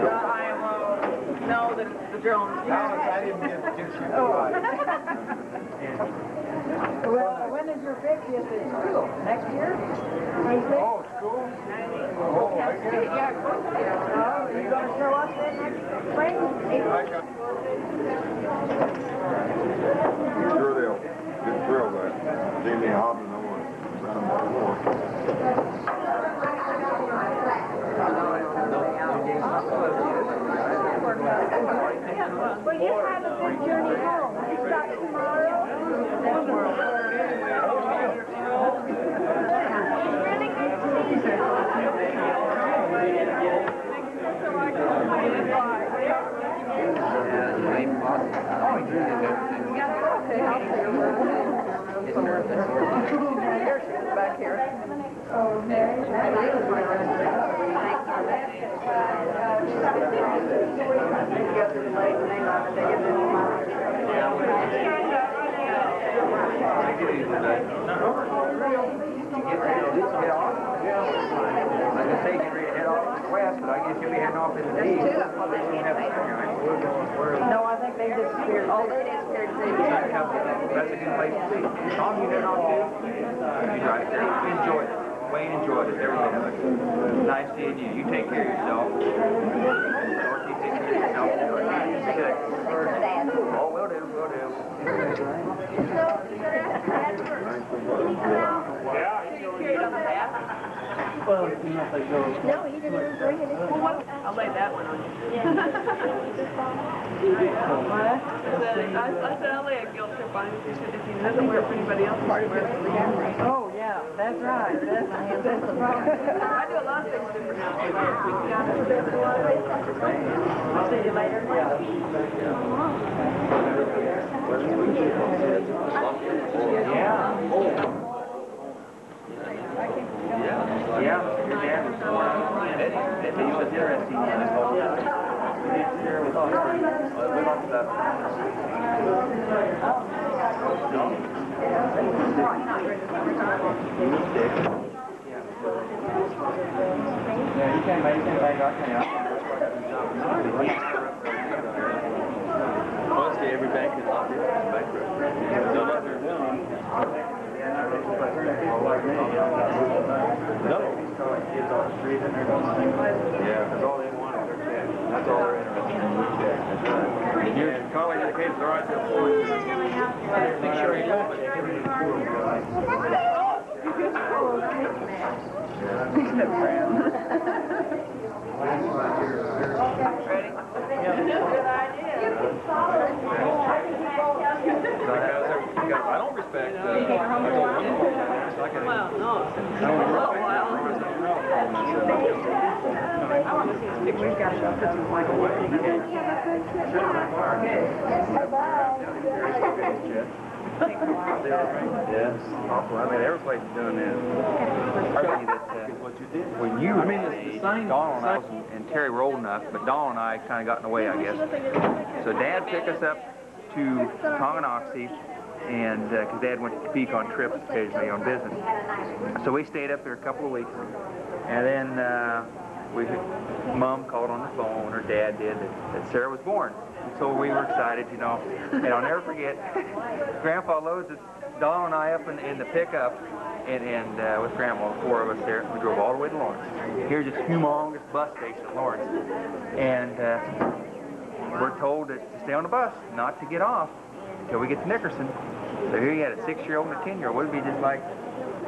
S13: Well, I will know that it's the Jones house.
S4: I didn't get to kiss you.
S7: Well, when is your 50th at school? Next year?
S4: Oh, school? Oh, I guess.
S13: Yeah, of course.
S7: Oh, are you going to show up then next spring?
S11: Sure they'll get thrilled with it. See me hobbling over around the floor.
S2: Well, you
S10: Oh, he really does.
S3: Here she is back here.
S6: Like I say, get ready to head off to the west, but I guess you'll be heading off in the east.
S3: No, I think they disappeared. Oh, they disappeared too.
S6: That's a good place to see. Tom, you heading off too? You right there. Enjoyed it. Wayne enjoyed it, every bit of it. Nice seeing you. You take care of yourself. Dorothy, take care of yourself. Good. Oh, will do, will do.
S12: Well, you know if they go.
S2: No, he didn't bring it.
S3: I'll lay that one on you.
S14: I said I'll lay a guilt trip on him. He said if he doesn't wear it for anybody else, he'll wear it for you.
S3: Oh, yeah, that's right. That's the problem.
S14: I do a lot of things different now. I'll see you later.
S6: Yeah, your dad was that he was interested in this whole we did share with us. We lost that. Yeah, you can make I
S10: Mostly every bank is not bankrupt. So what they're doing. No. Kids on the street and they're going to sing. Yeah, that's all they want is their check. That's all they're interested in, their check. That's right. Your college education are right to a point. Make sure you know it.
S14: Ready? Good idea.
S10: Because I don't respect
S14: Well, no. I want to see his picture. We've got to put some like
S6: Yes. Awful. I mean, every place is doing this. I tell you that when you,
S10: it's the same.
S6: Dawn and I and Terry were old enough, but Dawn and I kind of got in the way, I guess. So Dad took us up to Tonganoxie, and because Dad went to Topeka on trips occasionally on business. So we stayed up there a couple of weeks, and then Mom called on the phone, or Dad did, that Sarah was born. And so we were excited, you know. And I'll never forget, Grandpa loads us, Dawn and I up in the pickup, and with Grandma, the four of us there, we drove all the way to Lawrence. Here's this humongous bus station in Lawrence. And we're told to stay on the bus, not to get off until we get to Nickerson. So here you had a 6-year-old and a 10-year-old. Would it be just like,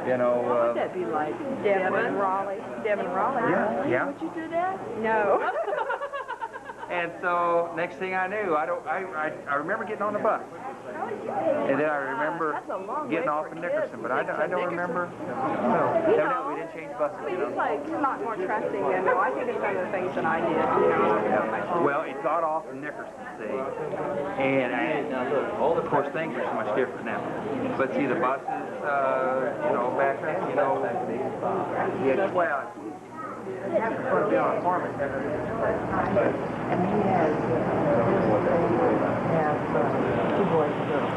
S6: you know...
S14: What would that be like? Devin and Raleigh.
S6: Yeah, yeah.
S14: Would you do that? No.
S6: And so next thing I knew, I remember getting on the bus. And then I remember getting off in Nickerson, but I don't remember. No, we didn't change buses.
S14: I mean, it's like a lot more trusting, you know. I think it's some of the things that I did, you know.
S6: Yeah. Well, it got off in Nickerson, see, and of course things are so much different now. But see, the buses, you know, back then, you know, well. It's going to be on a farm in Nickerson.
S13: And he has two boys and girls.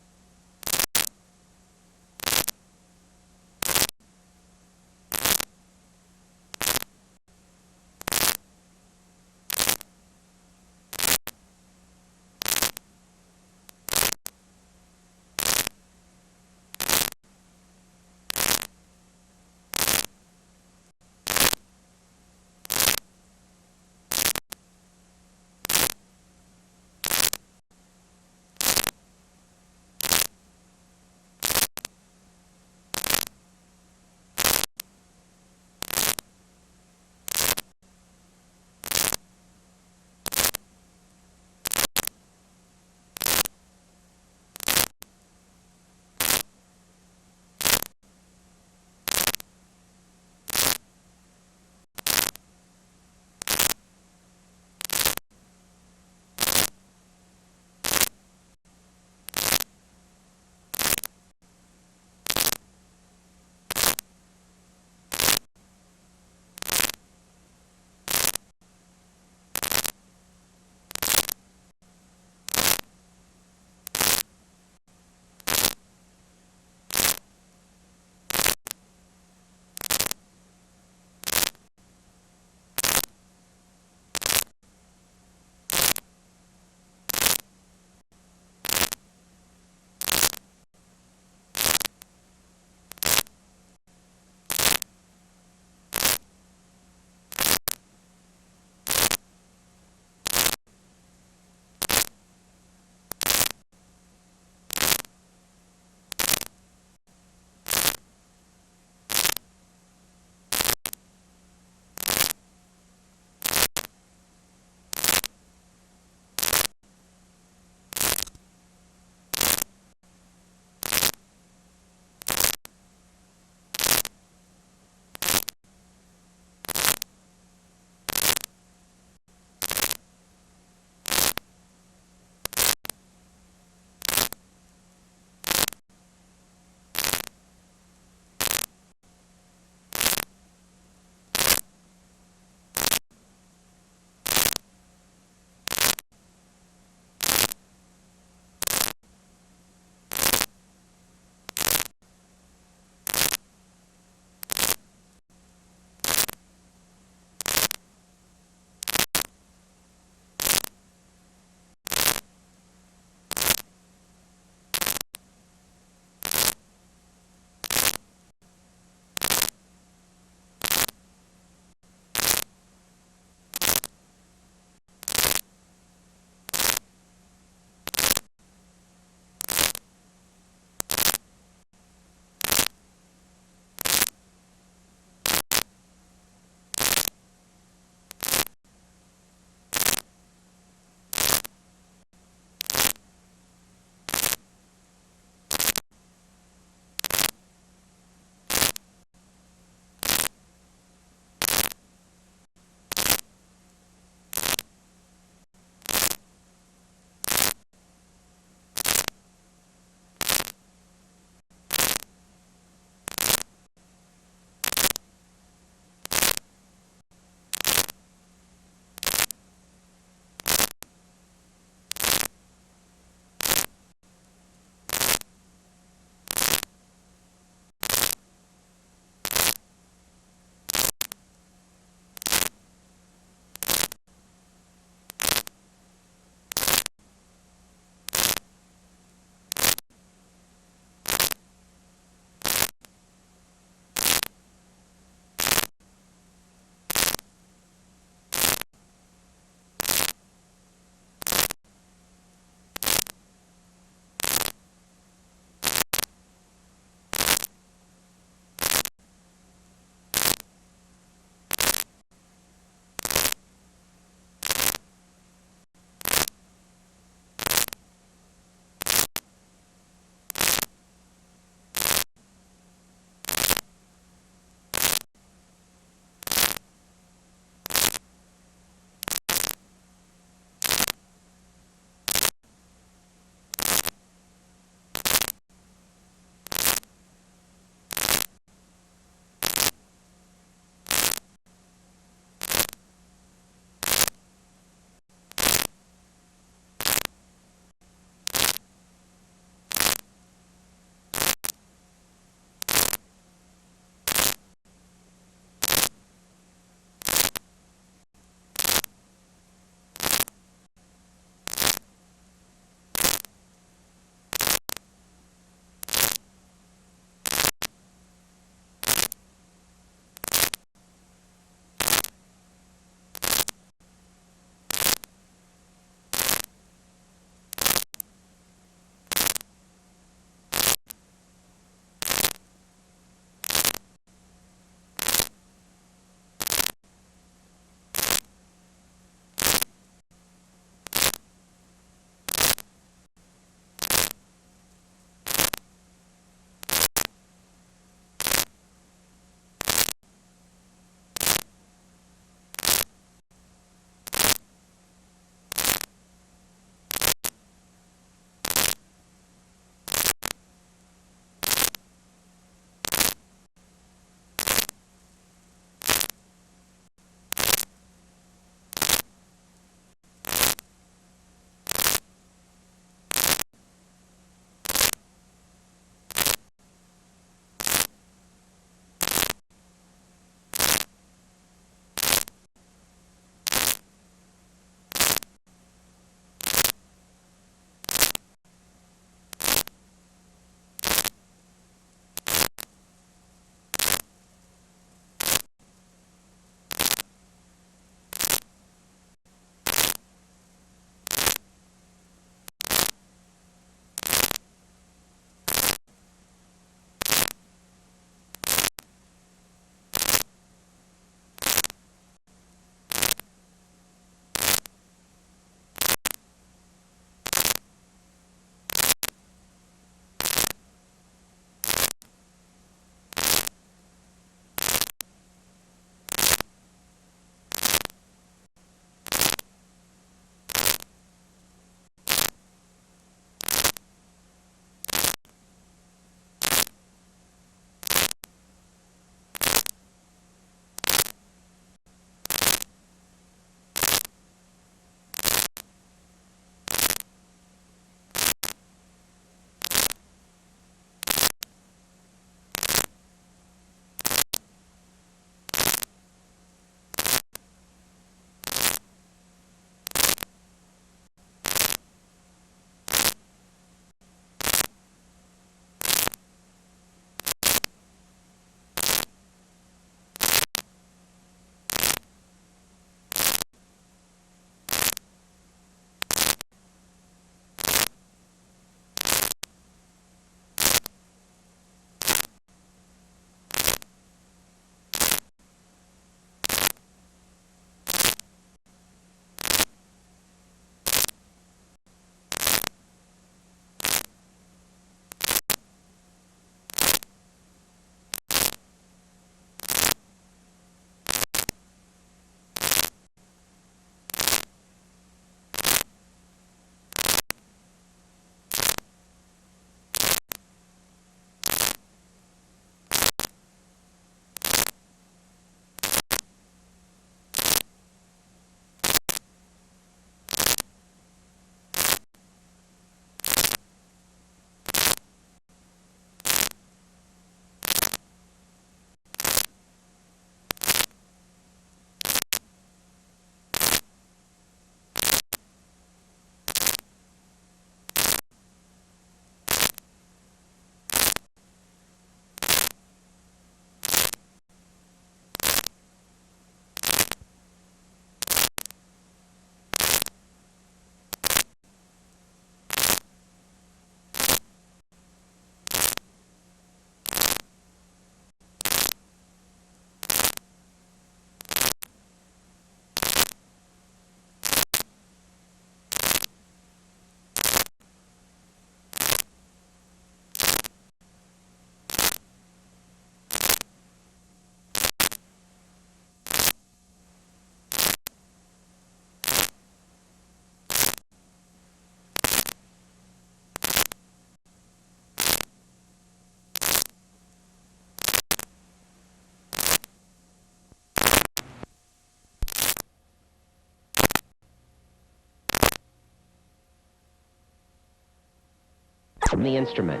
S15: from the instrument.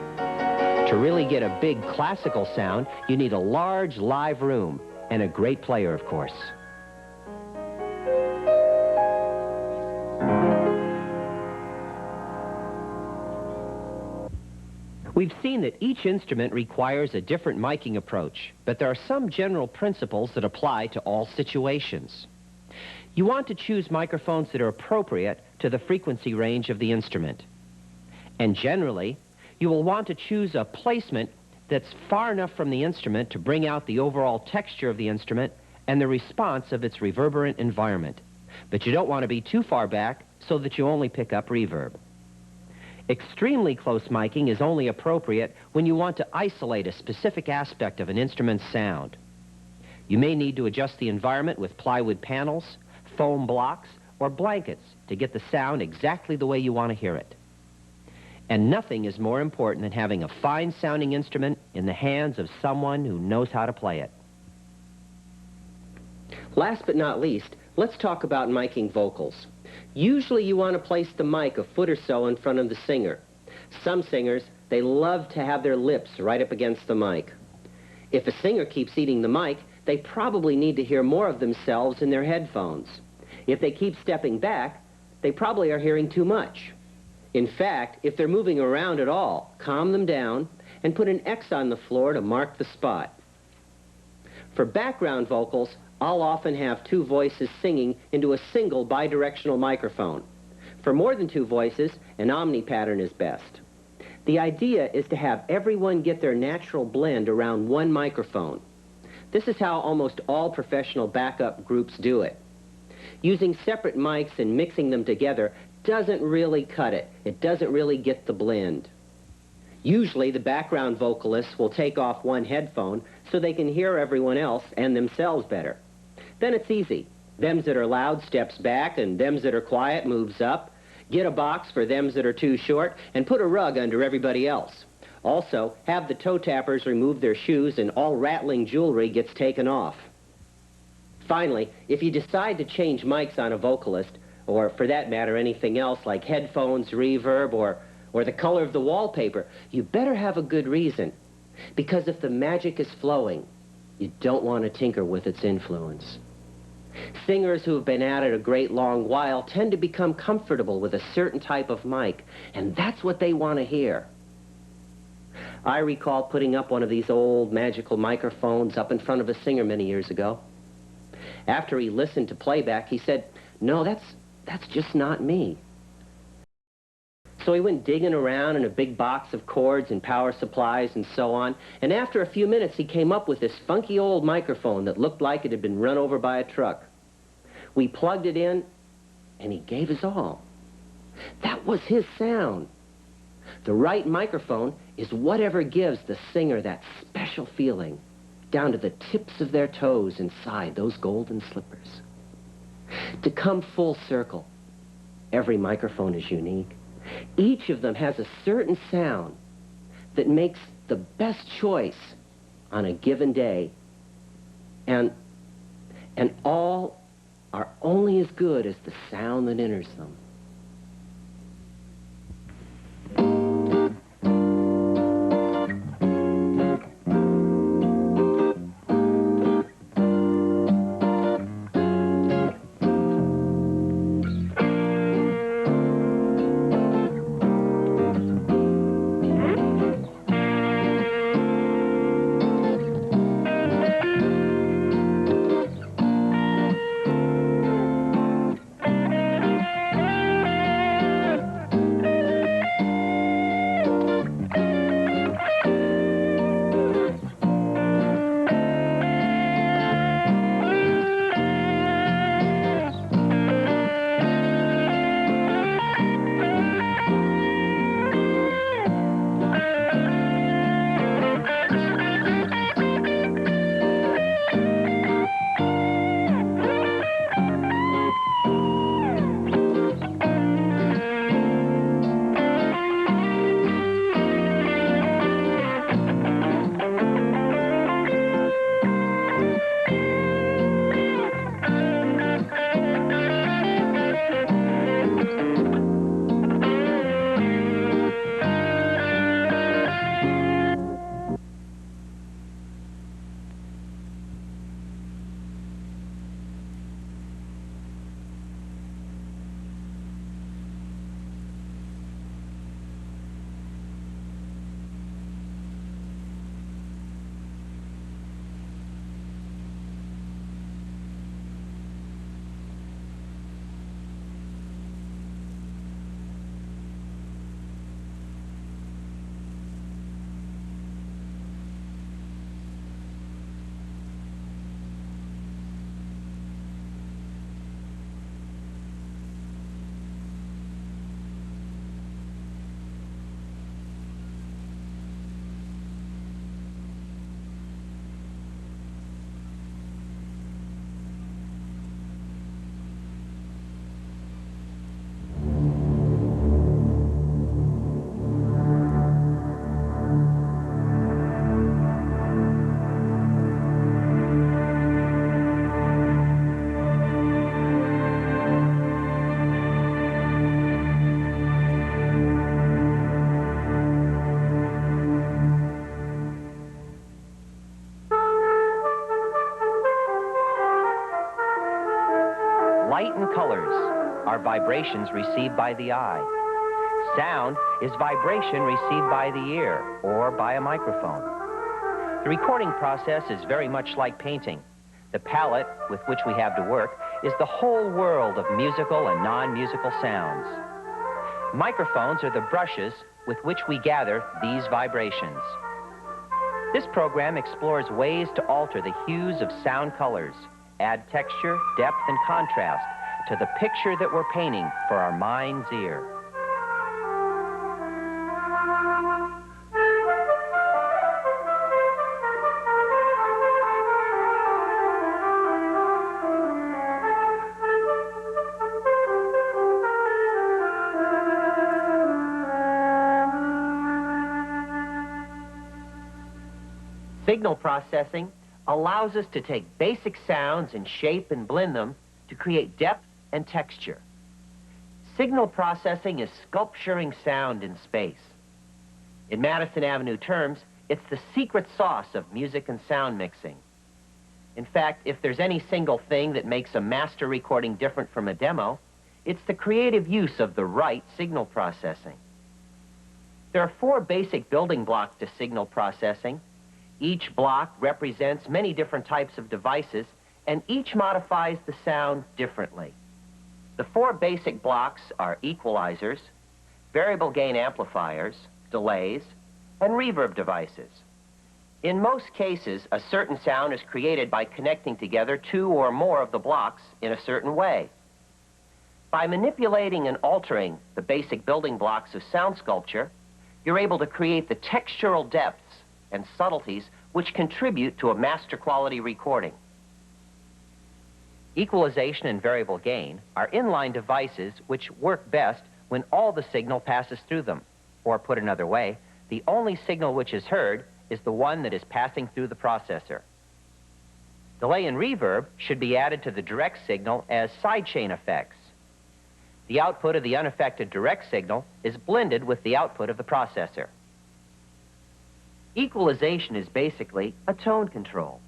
S15: To really get a big classical sound, you need a large live room and a great player, of course. We've seen that each instrument requires a different miking approach, but there are some general principles that apply to all situations. You want to choose microphones that are appropriate to the frequency range of the instrument. And generally, you will want to choose a placement that's far enough from the instrument to bring out the overall texture of the instrument and the response of its reverberant environment. But you don't want to be too far back so that you only pick up reverb. Extremely close miking is only appropriate when you want to isolate a specific aspect of an instrument's sound. You may need to adjust the environment with plywood panels, foam blocks, or blankets to get the sound exactly the way you want to hear it. And nothing is more important than having a fine-sounding instrument in the hands of someone who knows how to play it. Last but not least, let's talk about miking vocals. Usually you want to place the mic a foot or so in front of the singer. Some singers, they love to have their lips right up against the mic. If a singer keeps eating the mic, they probably need to hear more of themselves in their headphones. If they keep stepping back, they probably are hearing too much. In fact, if they're moving around at all, calm them down and put an X on the floor to mark the spot. For background vocals, I'll often have two voices singing into a single bidirectional microphone. For more than two voices, an omni pattern is best. The idea is to have everyone get their natural blend around one microphone. This is how almost all professional backup groups do it. Using separate mics and mixing them together doesn't really cut it. It doesn't really get the blend. Usually the background vocalists will take off one headphone so they can hear everyone else and themselves better. Then it's easy. Thems that are loud steps back and thems that are quiet moves up. Get a box for thems that are too short and put a rug under everybody else. Also, have the toe tappers remove their shoes and all rattling jewelry gets taken off. Finally, if you decide to change mics on a vocalist, or for that matter anything else like headphones, reverb, or the color of the wallpaper, you better have a good reason. Because if the magic is flowing, you don't want to tinker with its influence. Singers who have been at it a great long while tend to become comfortable with a certain type of mic, and that's what they want to hear. I recall putting up one of these old magical microphones up in front of a singer many years ago. After he listened to playback, he said, "No, that's just not me." So he went digging around in a big box of cords and power supplies and so on, and after a few minutes he came up with this funky old microphone that looked like it had been run over by a truck. We plugged it in, and he gave us all. That was his sound. The right microphone is whatever gives the singer that special feeling, down to the tips of their toes inside those golden slippers. To come full circle, every microphone is unique. Each of them has a certain sound that makes the best choice on a given day. And all are only as good as the sound that enters them.
S16: Light and colors are vibrations received by the eye. Sound is vibration received by the ear or by a microphone. The recording process is very much like painting. The palette with which we have to work is the whole world of musical and non-musical sounds. Microphones are the brushes with which we gather these vibrations. This program explores ways to alter the hues of sound colors, add texture, depth, and contrast to the picture that we're painting for our mind's ear.
S15: Signal processing allows us to take basic sounds and shape and blend them to create depth and texture. Signal processing is sculpturing sound in space. In Madison Avenue terms, it's the secret sauce of music and sound mixing. In fact, if there's any single thing that makes a master recording different from a demo, it's the creative use of the right signal processing. There are 4 basic building blocks to signal processing. Each block represents many different types of devices, and each modifies the sound differently. The 4 basic blocks are equalizers, variable gain amplifiers, delays, and reverb devices. In most cases, a certain sound is created by connecting together 2 or more of the blocks in a certain way. By manipulating and altering the basic building blocks of sound sculpture, you're able to create the textural depths and subtleties which contribute to a master quality recording.
S16: Equalization and variable gain are inline devices which work best when all the signal passes through them. Or put another way, the only signal which is heard is the one that is passing through the processor. Delay and reverb should be added to the direct signal as sidechain effects. The output of the unaffected direct signal is blended with the output of the processor. Equalization is basically a tone control.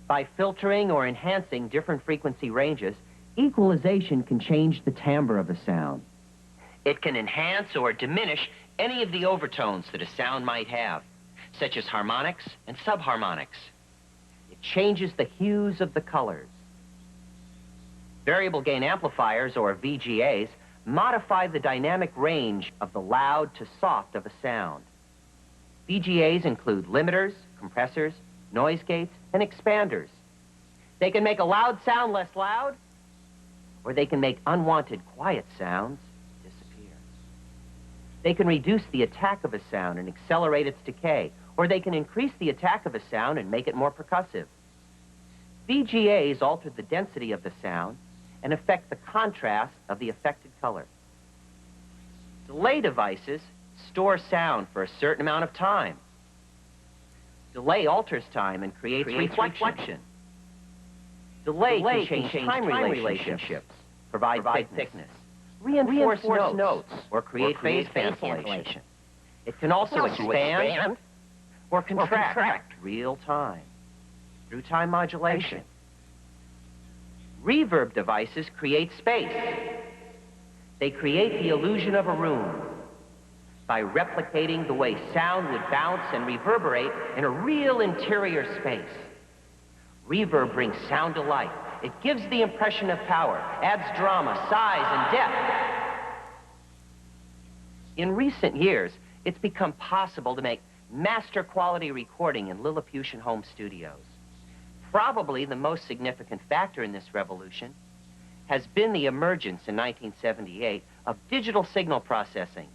S16: By filtering or enhancing different frequency ranges, equalization can change the timbre of a sound. It can enhance or diminish any of the overtones that a sound might have, such as harmonics and subharmonics. It changes the hues of the colors. Variable gain amplifiers, or VGAs, modify the dynamic range of the loud to soft of a sound. VGAs include limiters, compressors, noise gates, and expanders. They can make a loud sound less loud, or they can make unwanted quiet sounds disappear. They can reduce the attack of a sound and accelerate its decay, or they can increase the attack of a sound and make it more percussive. VGAs alter the density of the sound and affect the contrast of the affected color. Delay devices store sound for a certain amount of time. Delay alters time and creates reflection. Delay can change time relationships, provide thickness, reinforce notes, or create phase cancellation. It can also expand or contract real time through time modulation. Reverb devices create space. They create the illusion of a room by replicating the way sound would bounce and reverberate in a real interior space. Reverb brings sound to life. It gives the impression of power, adds drama, size, and depth. In recent years, it's become possible to make master quality recording in Lilliputian home studios. Probably the most significant factor in this revolution has been the emergence in 1978 of digital signal processing,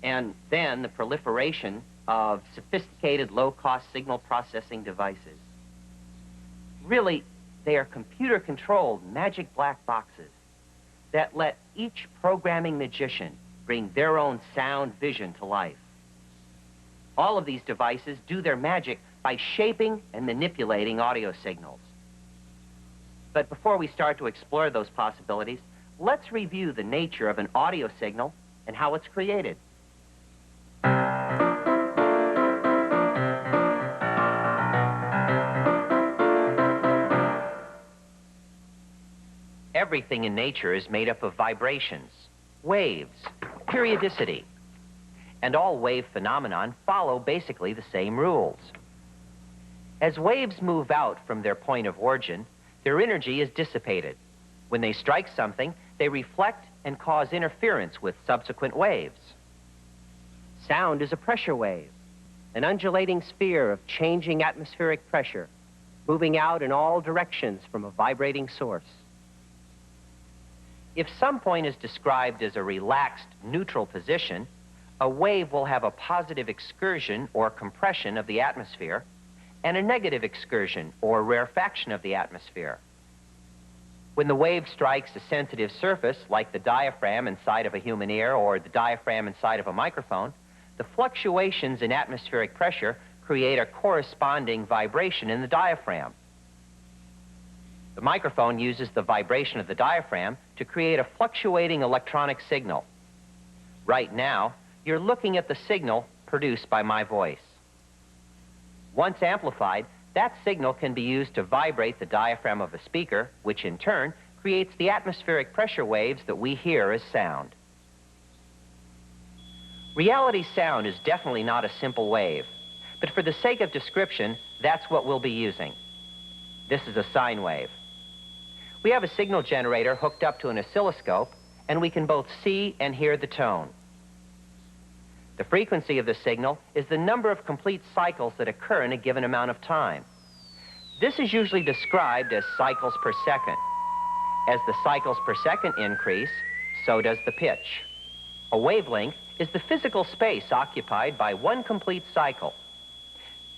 S16: and then the proliferation of sophisticated low-cost signal processing devices. Really, they are computer-controlled magic black boxes that let each programming magician bring their own sound vision to life. All of these devices do their magic by shaping and manipulating audio signals. But before we start to explore those possibilities, let's review the nature of an audio signal and how it's created. Everything in nature is made up of vibrations, waves, periodicity, and all wave phenomenon follow basically the same rules. As waves move out from their point of origin, their energy is dissipated. When they strike something, they reflect and cause interference with subsequent waves. Sound is a pressure wave, an undulating sphere of changing atmospheric pressure, moving out in all directions from a vibrating source. If some point is described as a relaxed, neutral position, a wave will have a positive excursion or compression of the atmosphere and a negative excursion or rarefaction of the atmosphere. When the wave strikes a sensitive surface, like the diaphragm inside of a human ear or the diaphragm inside of a microphone, the fluctuations in atmospheric pressure create a corresponding vibration in the diaphragm. The microphone uses the vibration of the diaphragm to create a fluctuating electronic signal. Right now, you're looking at the signal produced by my voice. Once amplified, that signal can be used to vibrate the diaphragm of a speaker, which in turn creates the atmospheric pressure waves that we hear as sound. Reality sound is definitely not a simple wave, but for the sake of description, that's what we'll be using. This is a sine wave. We have a signal generator hooked up to an oscilloscope, and we can both see and hear the tone. The frequency of the signal is the number of complete cycles that occur in a given amount of time. This is usually described as cycles per second. As the cycles per second increase, so does the pitch. A wavelength is the physical space occupied by one complete cycle.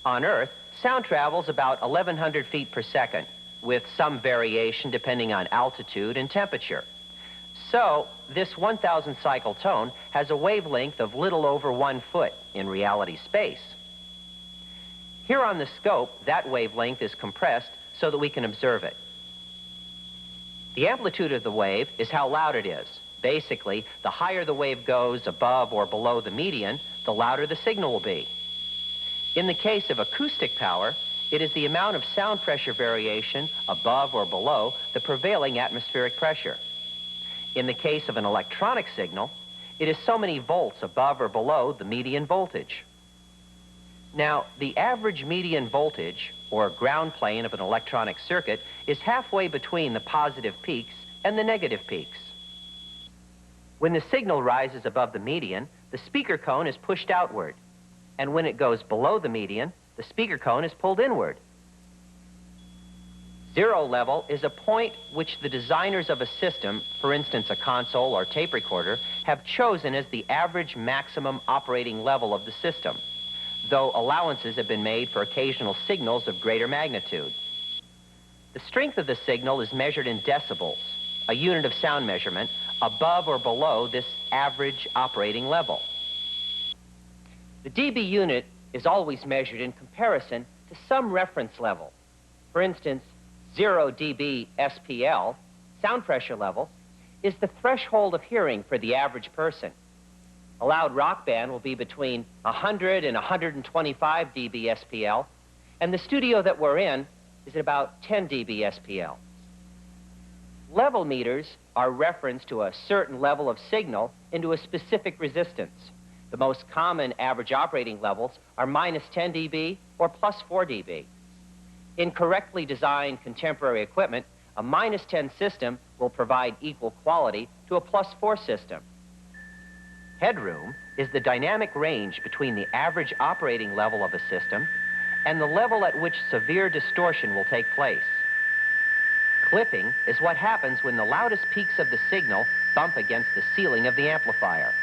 S16: On Earth, sound travels about 1,100 feet per second, with some variation depending on altitude and temperature. So, this 1,000 cycle tone has a wavelength of little over 1 foot in reality space. Here on the scope, that wavelength is compressed so that we can observe it. The amplitude of the wave is how loud it is. Basically, the higher the wave goes above or below the median, the louder the signal will be. In the case of acoustic power, it is the amount of sound pressure variation above or below the prevailing atmospheric pressure. In the case of an electronic signal, it is so many volts above or below the median voltage. Now, the average median voltage, or ground plane of an electronic circuit, is halfway between the positive peaks and the negative peaks. When the signal rises above the median, the speaker cone is pushed outward, and when it goes below the median, the speaker cone is pulled inward. Zero level is a point which the designers of a system, for instance a console or tape recorder, have chosen as the average maximum operating level of the system, though allowances have been made for occasional signals of greater magnitude. The strength of the signal is measured in decibels, a unit of sound measurement, above or below this average operating level. The dB unit is always measured in comparison to some reference level. For instance, 0 dB SPL, sound pressure level, is the threshold of hearing for the average person. A loud rock band will be between 100 and 125 dB SPL, and the studio that we're in is at about 10 dB SPL. Level meters are reference to a certain level of signal into a specific resistance. The most common average operating levels are minus 10 dB or plus 4 dB. In correctly designed contemporary equipment, a minus 10 system will provide equal quality to a plus 4 system. Headroom is the dynamic range between the average operating level of a system and the level at which severe distortion will take place. Clipping is what happens when the loudest peaks of the signal bump against the ceiling of the amplifier.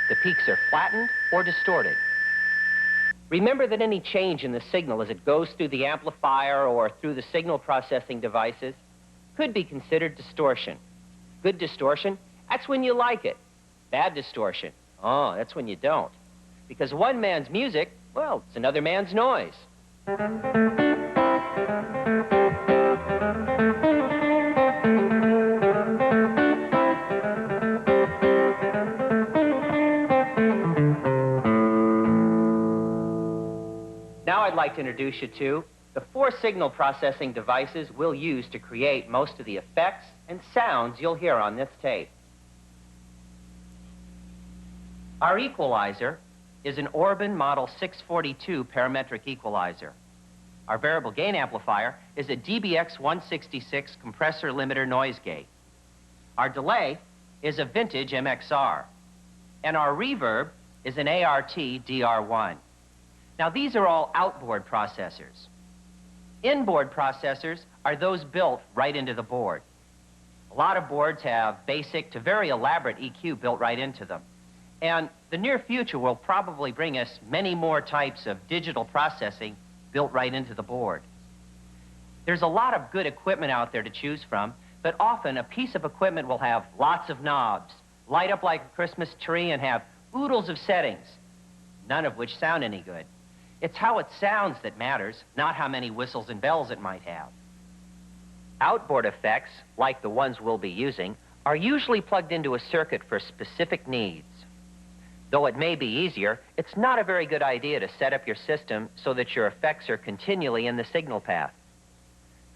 S16: The peaks are flattened or distorted. Remember that any change in the signal as it goes through the amplifier or through the signal processing devices could be considered distortion. Good distortion, that's when you like it. Bad distortion, oh, that's when you don't. Because one man's music, well, it's another man's noise. Now I'd like to introduce you to the 4 signal processing devices we'll use to create most of the effects and sounds you'll hear on this tape. Our equalizer is an Orban Model 642 parametric equalizer. Our variable gain amplifier is a DBX 166 compressor limiter noise gate. Our delay is a vintage MXR. And our reverb is an ART DR1. Now, these are all outboard processors. Inboard processors are those built right into the board. A lot of boards have basic to very elaborate EQ built right into them. And the near future will probably bring us many more types of digital processing built right into the board. There's a lot of good equipment out there to choose from, but often a piece of equipment will have lots of knobs, light up like a Christmas tree, and have oodles of settings, none of which sound any good. It's how it sounds that matters, not how many whistles and bells it might have. Outboard effects, like the ones we'll be using, are usually plugged into a circuit for specific needs. Though it may be easier, it's not a very good idea to set up your system so that your effects are continually in the signal path.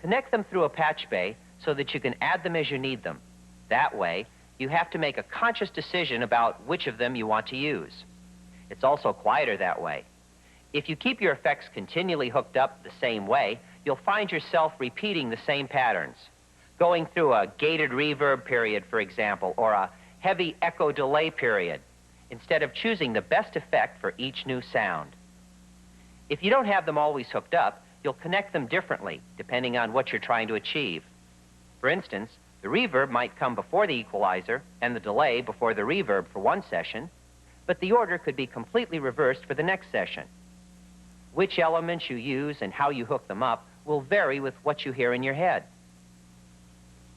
S16: Connect them through a patch bay so that you can add them as you need them. That way, you have to make a conscious decision about which of them you want to use. It's also quieter that way. If you keep your effects continually hooked up the same way, you'll find yourself repeating the same patterns, going through a gated reverb period, for example, or a heavy echo delay period, instead of choosing the best effect for each new sound. If you don't have them always hooked up, you'll connect them differently, depending on what you're trying to achieve. For instance, the reverb might come before the equalizer and the delay before the reverb for one session, but the order could be completely reversed for the next session. Which elements you use and how you hook them up will vary with what you hear in your head.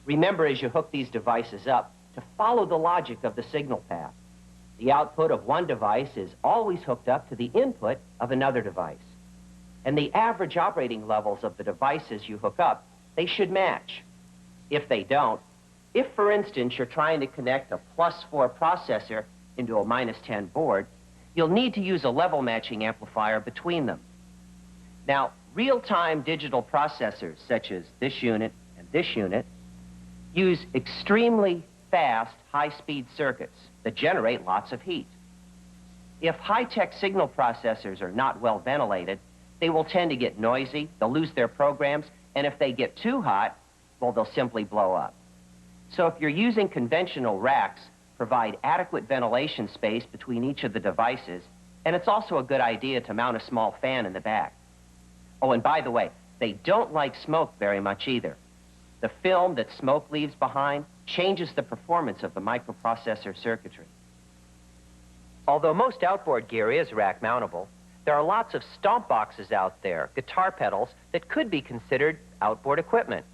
S16: Remember, as you hook these devices up, to follow the logic of the signal path. The output of one device is always hooked up to the input of another device. And the average operating levels of the devices you hook up, they should match. If they don't, if, for instance, you're trying to connect a +4 processor into a -10 board, you'll need to use a level matching amplifier between them. Now, real-time digital processors, such as this unit and this unit, use extremely fast, high-speed circuits that generate lots of heat. If high-tech signal processors are not well ventilated, they will tend to get noisy, they'll lose their programs, and if they get too hot, well, they'll simply blow up. So if you're using conventional racks, provide adequate ventilation space between each of the devices, and it's also a good idea to mount a small fan in the back. Oh, and by the way, they don't like smoke very much either. The film that smoke leaves behind changes the performance of the microprocessor circuitry. Although most outboard gear is rack mountable, there are lots of stomp boxes out there, guitar pedals, that could be considered outboard equipment.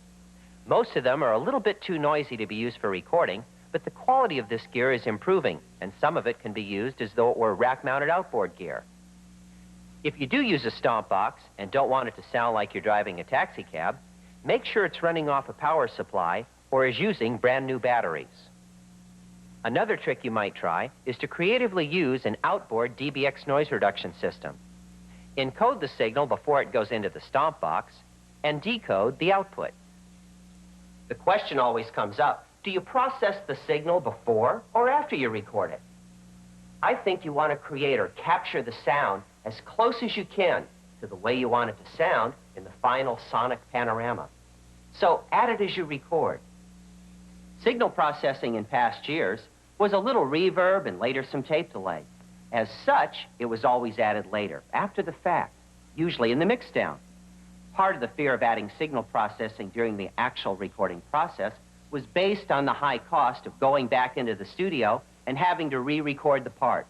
S16: Most of them are a little bit too noisy to be used for recording, but the quality of this gear is improving, and some of it can be used as though it were rack-mounted outboard gear. If you do use a stomp box and don't want it to sound like you're driving a taxi cab, make sure it's running off a power supply or is using brand new batteries. Another trick you might try is to creatively use an outboard DBX noise reduction system. Encode the signal before it goes into the stomp box and decode the output. The question always comes up, do you process the signal before or after you record it? I think you want to create or capture the sound as close as you can to the way you want it to sound in the final sonic panorama. So add it as you record. Signal processing in past years was a little reverb and later some tape delay. As such, it was always added later, after the fact, usually in the mixdown. Part of the fear of adding signal processing during the actual recording process was based on the high cost of going back into the studio and having to re-record the part.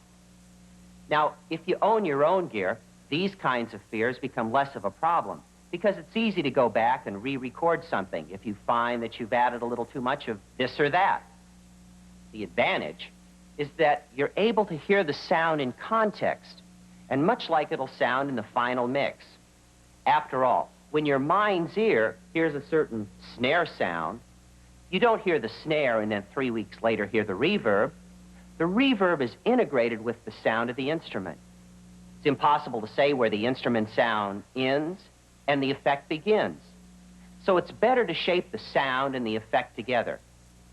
S16: Now, if you own your own gear, these kinds of fears become less of a problem because it's easy to go back and re-record something if you find that you've added a little too much of this or that. The advantage is that you're able to hear the sound in context, and much like it'll sound in the final mix. After all, when your mind's ear hears a certain snare sound, you don't hear the snare and then 3 weeks later hear the reverb. The reverb is integrated with the sound of the instrument. It's impossible to say where the instrument sound ends and the effect begins. So it's better to shape the sound and the effect together.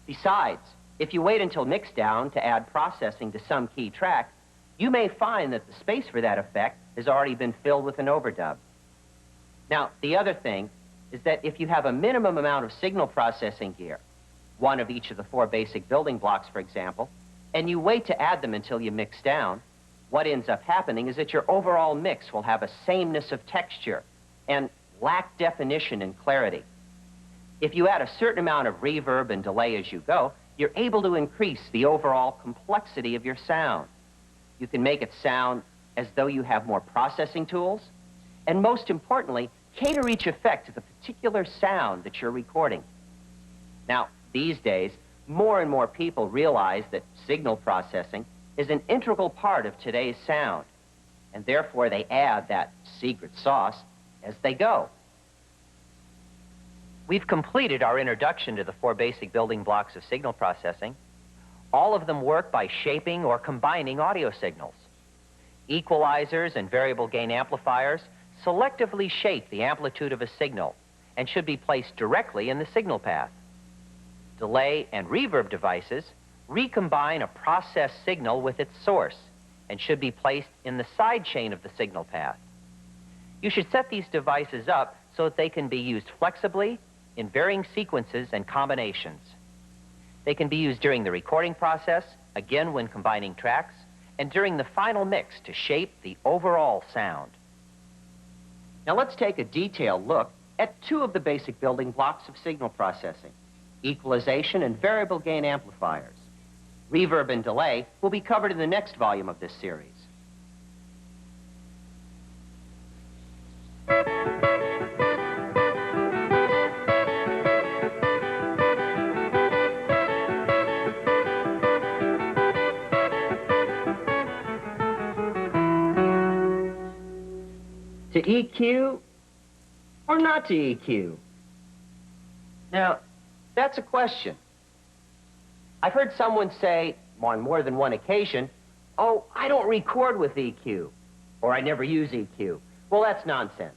S16: Besides, if you wait until mixdown to add processing to some key track, you may find that the space for that effect has already been filled with an overdub. Now, the other thing is that if you have a minimum amount of signal processing gear, one of each of the 4 basic building blocks, for example, and you wait to add them until you mix down, what ends up happening is that your overall mix will have a sameness of texture and lack definition and clarity. If you add a certain amount of reverb and delay as you go, you're able to increase the overall complexity of your sound. You can make it sound as though you have more processing tools, and most importantly, cater each effect to the particular sound that you're recording. Now, these days, more and more people realize that signal processing is an integral part of today's sound, and therefore they add that secret sauce as they go. We've completed our introduction to the 4 basic building blocks of signal processing. All of them work by shaping or combining audio signals. Equalizers and variable gain amplifiers selectively shape the amplitude of a signal and should be placed directly in the signal path. Delay and reverb devices recombine a processed signal with its source and should be placed in the side chain of the signal path. You should set these devices up so that they can be used flexibly in varying sequences and combinations. They can be used during the recording process, again when combining tracks, and during the final mix to shape the overall sound. Now let's take a detailed look at 2 of the basic building blocks of signal processing, equalization and variable gain amplifiers. Reverb and delay will be covered in the next volume of this series. To EQ or not to EQ? Now, that's a question. I've heard someone say on more than one occasion, "Oh, I don't record with EQ," or "I never use EQ." Well, that's nonsense.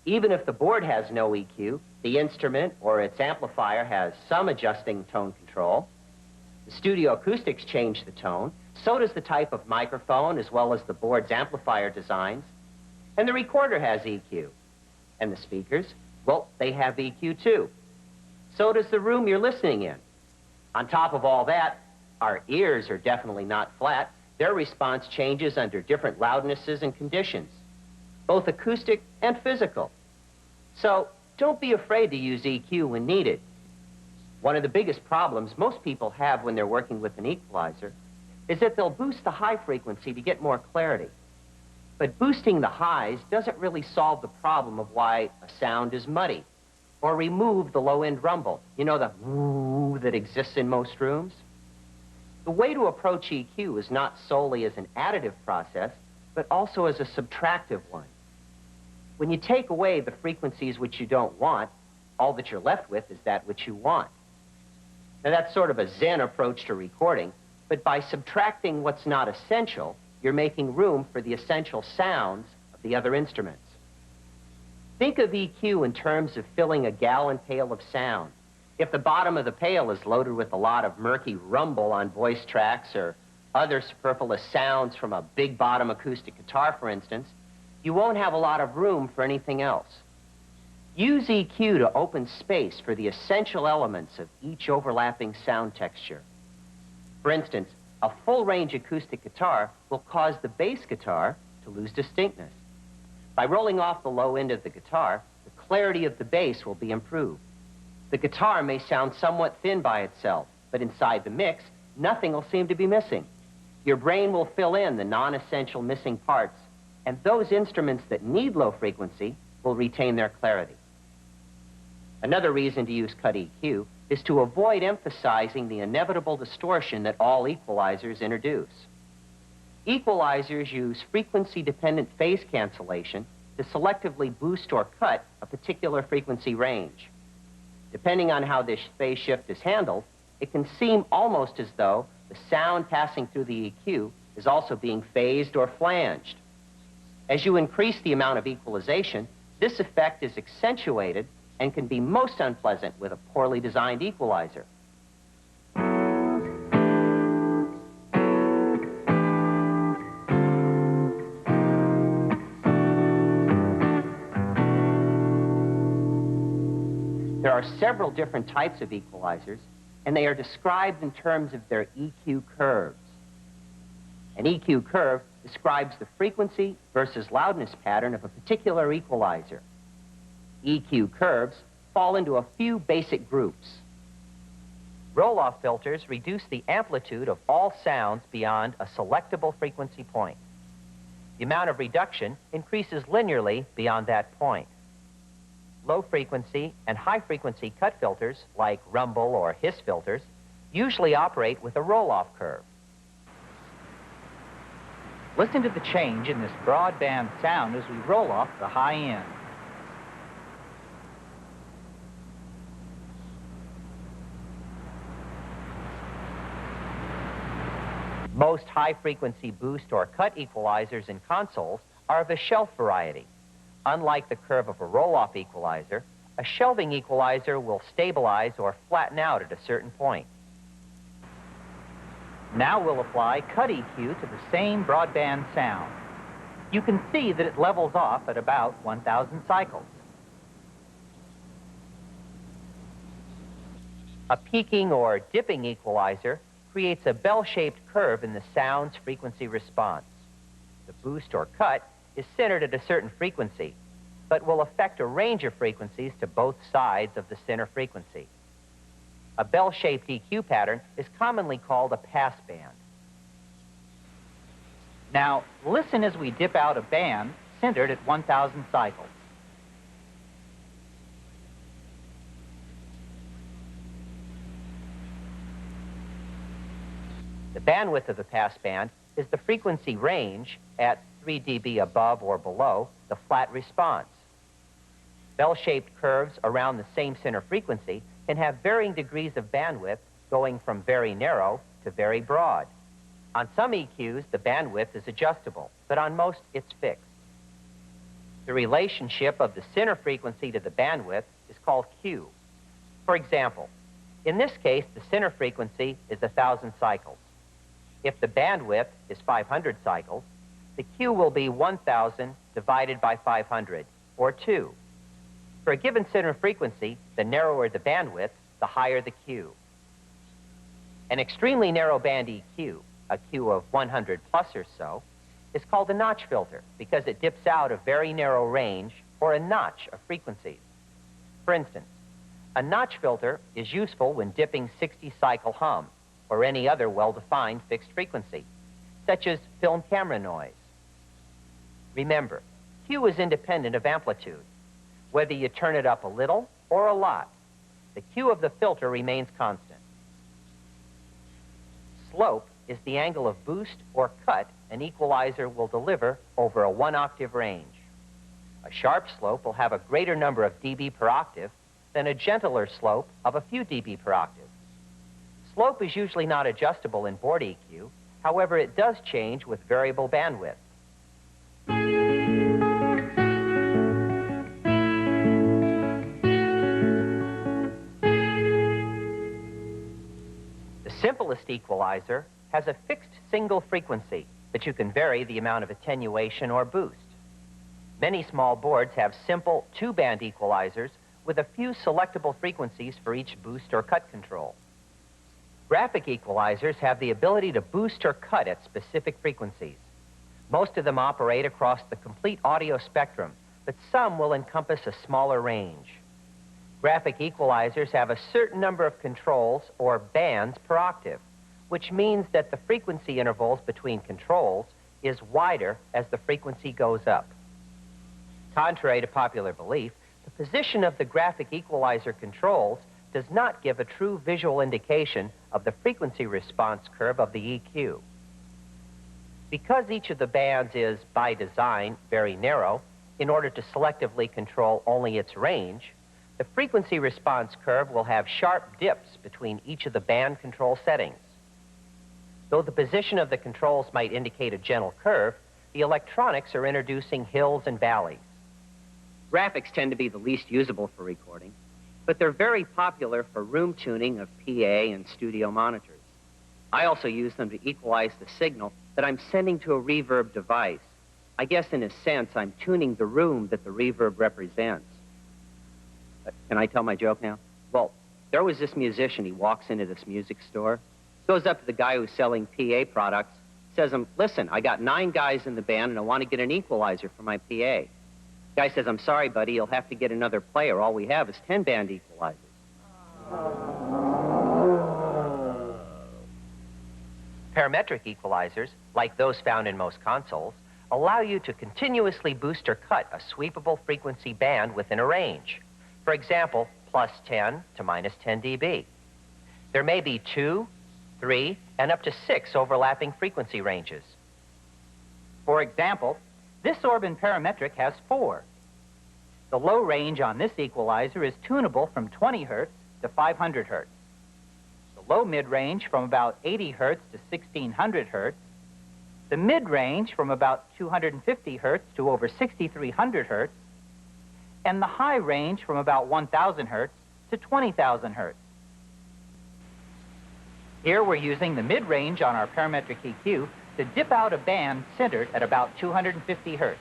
S16: Even if the board has no EQ, the instrument or its amplifier has some adjusting tone control. The studio acoustics change the tone, so does the type of microphone as well as the board's amplifier designs. And the recorder has EQ. And the speakers, well, they have EQ too. So does the room you're listening in. On top of all that, our ears are definitely not flat. Their response changes under different loudnesses and conditions, both acoustic and physical. So don't be afraid to use EQ when needed. One of the biggest problems most people have when they're working with an equalizer is that they'll boost the high frequency to get more clarity. But boosting the highs doesn't really solve the problem of why a sound is muddy, or remove the low-end rumble. You know, the woo that exists in most rooms? The way to approach EQ is not solely as an additive process, but also as a subtractive one. When you take away the frequencies which you don't want, all that you're left with is that which you want. Now, that's sort of a Zen approach to recording, but by subtracting what's not essential, you're making room for the essential sounds of the other instruments. Think of EQ in terms of filling a gallon pail of sound. If the bottom of the pail is loaded with a lot of murky rumble on voice tracks or other superfluous sounds from a big bottom acoustic guitar, for instance, you won't have a lot of room for anything else. Use EQ to open space for the essential elements of each overlapping sound texture. For instance, a full-range acoustic guitar will cause the bass guitar to lose distinctness. By rolling off the low end of the guitar, the clarity of the bass will be improved. The guitar may sound somewhat thin by itself, but inside the mix, nothing will seem to be missing. Your brain will fill in the non-essential missing parts, and those instruments that need low frequency will retain their clarity. Another reason to use cut EQ is to avoid emphasizing the inevitable distortion that all equalizers introduce. Equalizers use frequency-dependent phase cancellation to selectively boost or cut a particular frequency range. Depending on how this phase shift is handled, it can seem almost as though the sound passing through the EQ is also being phased or flanged. As you increase the amount of equalization, This effect is accentuated and can be most unpleasant with a poorly designed equalizer. There are several different types of equalizers, and they are described in terms of their EQ curves. An EQ curve describes the frequency versus loudness pattern of a particular equalizer. EQ curves fall into a few basic groups. Roll-off filters reduce the amplitude of all sounds beyond a selectable frequency point. The amount of reduction increases linearly beyond that point. Low-frequency and high-frequency cut filters, like rumble or hiss filters, usually operate with a roll-off curve.
S17: Listen to the change in this broadband sound as we roll off the high end.
S16: Most high-frequency boost or cut equalizers in consoles are of the shelf variety. Unlike the curve of a roll-off equalizer, a shelving equalizer will stabilize or flatten out at a certain point.
S17: Now we'll apply cut EQ to the same broadband sound. You can see that it levels off at about 1,000 cycles.
S16: A peaking or dipping equalizer creates a bell-shaped curve in the sound's frequency response. The boost or cut is centered at a certain frequency, but will affect a range of frequencies to both sides of the center frequency. A bell-shaped EQ pattern is commonly called a pass band.
S17: Now, listen as we dip out a band centered at 1,000 cycles.
S16: The bandwidth of the pass band is the frequency range at 3 dB above or below the flat response. Bell-shaped curves around the same center frequency can have varying degrees of bandwidth, going from very narrow to very broad. On some EQs, the bandwidth is adjustable, but on most, it's fixed. The relationship of the center frequency to the bandwidth is called Q. For example, in this case, the center frequency is 1,000 cycles. If the bandwidth is 500 cycles, the Q will be 1,000 divided by 500, or 2. For a given center frequency, the narrower the bandwidth, the higher the Q. An extremely narrow band EQ, a Q of 100 plus or so, is called a notch filter because it dips out a very narrow range or a notch of frequencies. For instance, a notch filter is useful when dipping 60-cycle hum or any other well-defined fixed frequency, such as film camera noise. Remember, Q is independent of amplitude. Whether you turn it up a little or a lot, the Q of the filter remains constant. Slope is the angle of boost or cut an equalizer will deliver over a 1-octave range. A sharp slope will have a greater number of dB per octave than a gentler slope of a few dB per octave. Slope is usually not adjustable in board EQ. However, it does change with variable bandwidth. The simplest equalizer has a fixed single frequency, but you can vary the amount of attenuation or boost. Many small boards have simple 2-band equalizers with a few selectable frequencies for each boost or cut control. Graphic equalizers have the ability to boost or cut at specific frequencies. Most of them operate across the complete audio spectrum, but some will encompass a smaller range. Graphic equalizers have a certain number of controls or bands per octave, which means that the frequency intervals between controls is wider as the frequency goes up. Contrary to popular belief, the position of the graphic equalizer controls does not give a true visual indication of the frequency response curve of the EQ. Because each of the bands is, by design, very narrow, in order to selectively control only its range, the frequency response curve will have sharp dips between each of the band control settings. Though the position of the controls might indicate a gentle curve, the electronics are introducing hills and valleys. Graphics tend to be the least usable for recording, but they're very popular for room tuning of PA and studio monitors. I also use them to equalize the signal that I'm sending to a reverb device. I guess in a sense, I'm tuning the room that the reverb represents. Can I tell my joke now? Well, there was this musician. He walks into this music store, goes up to the guy who's selling PA products, says, listen, I got 9 guys in the band and I want to get an equalizer for my PA. The guy says, I'm sorry, buddy, you'll have to get another player. All we have is 10 band equalizers.
S17: Parametric equalizers, like those found in most consoles, allow you to continuously boost or cut a sweepable frequency band within a range. For example, plus 10 to minus 10 dB. There may be 2, 3, and up to 6 overlapping frequency ranges. For example, this Orban parametric has 4. The low range on this equalizer is tunable from 20 Hertz to 500 Hertz. The low mid-range from about 80 Hertz to 1600 Hertz. The mid-range from about 250 Hertz to over 6300 Hertz. And the high range from about 1000 Hertz to 20,000 Hertz. Here we're using the mid-range on our parametric EQ to dip out a band centered at about 250 Hertz.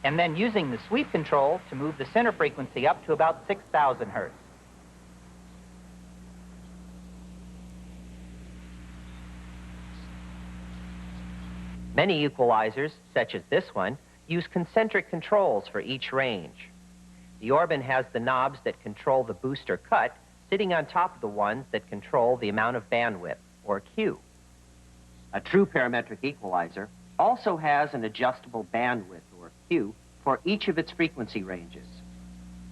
S17: And then using the sweep control to move the center frequency up to about 6,000 Hertz.
S16: Many equalizers, such as this one, use concentric controls for each range. The Orban has the knobs that control the boost or cut sitting on top of the ones that control the amount of bandwidth, or Q. A true parametric equalizer also has an adjustable bandwidth, or Q, for each of its frequency ranges.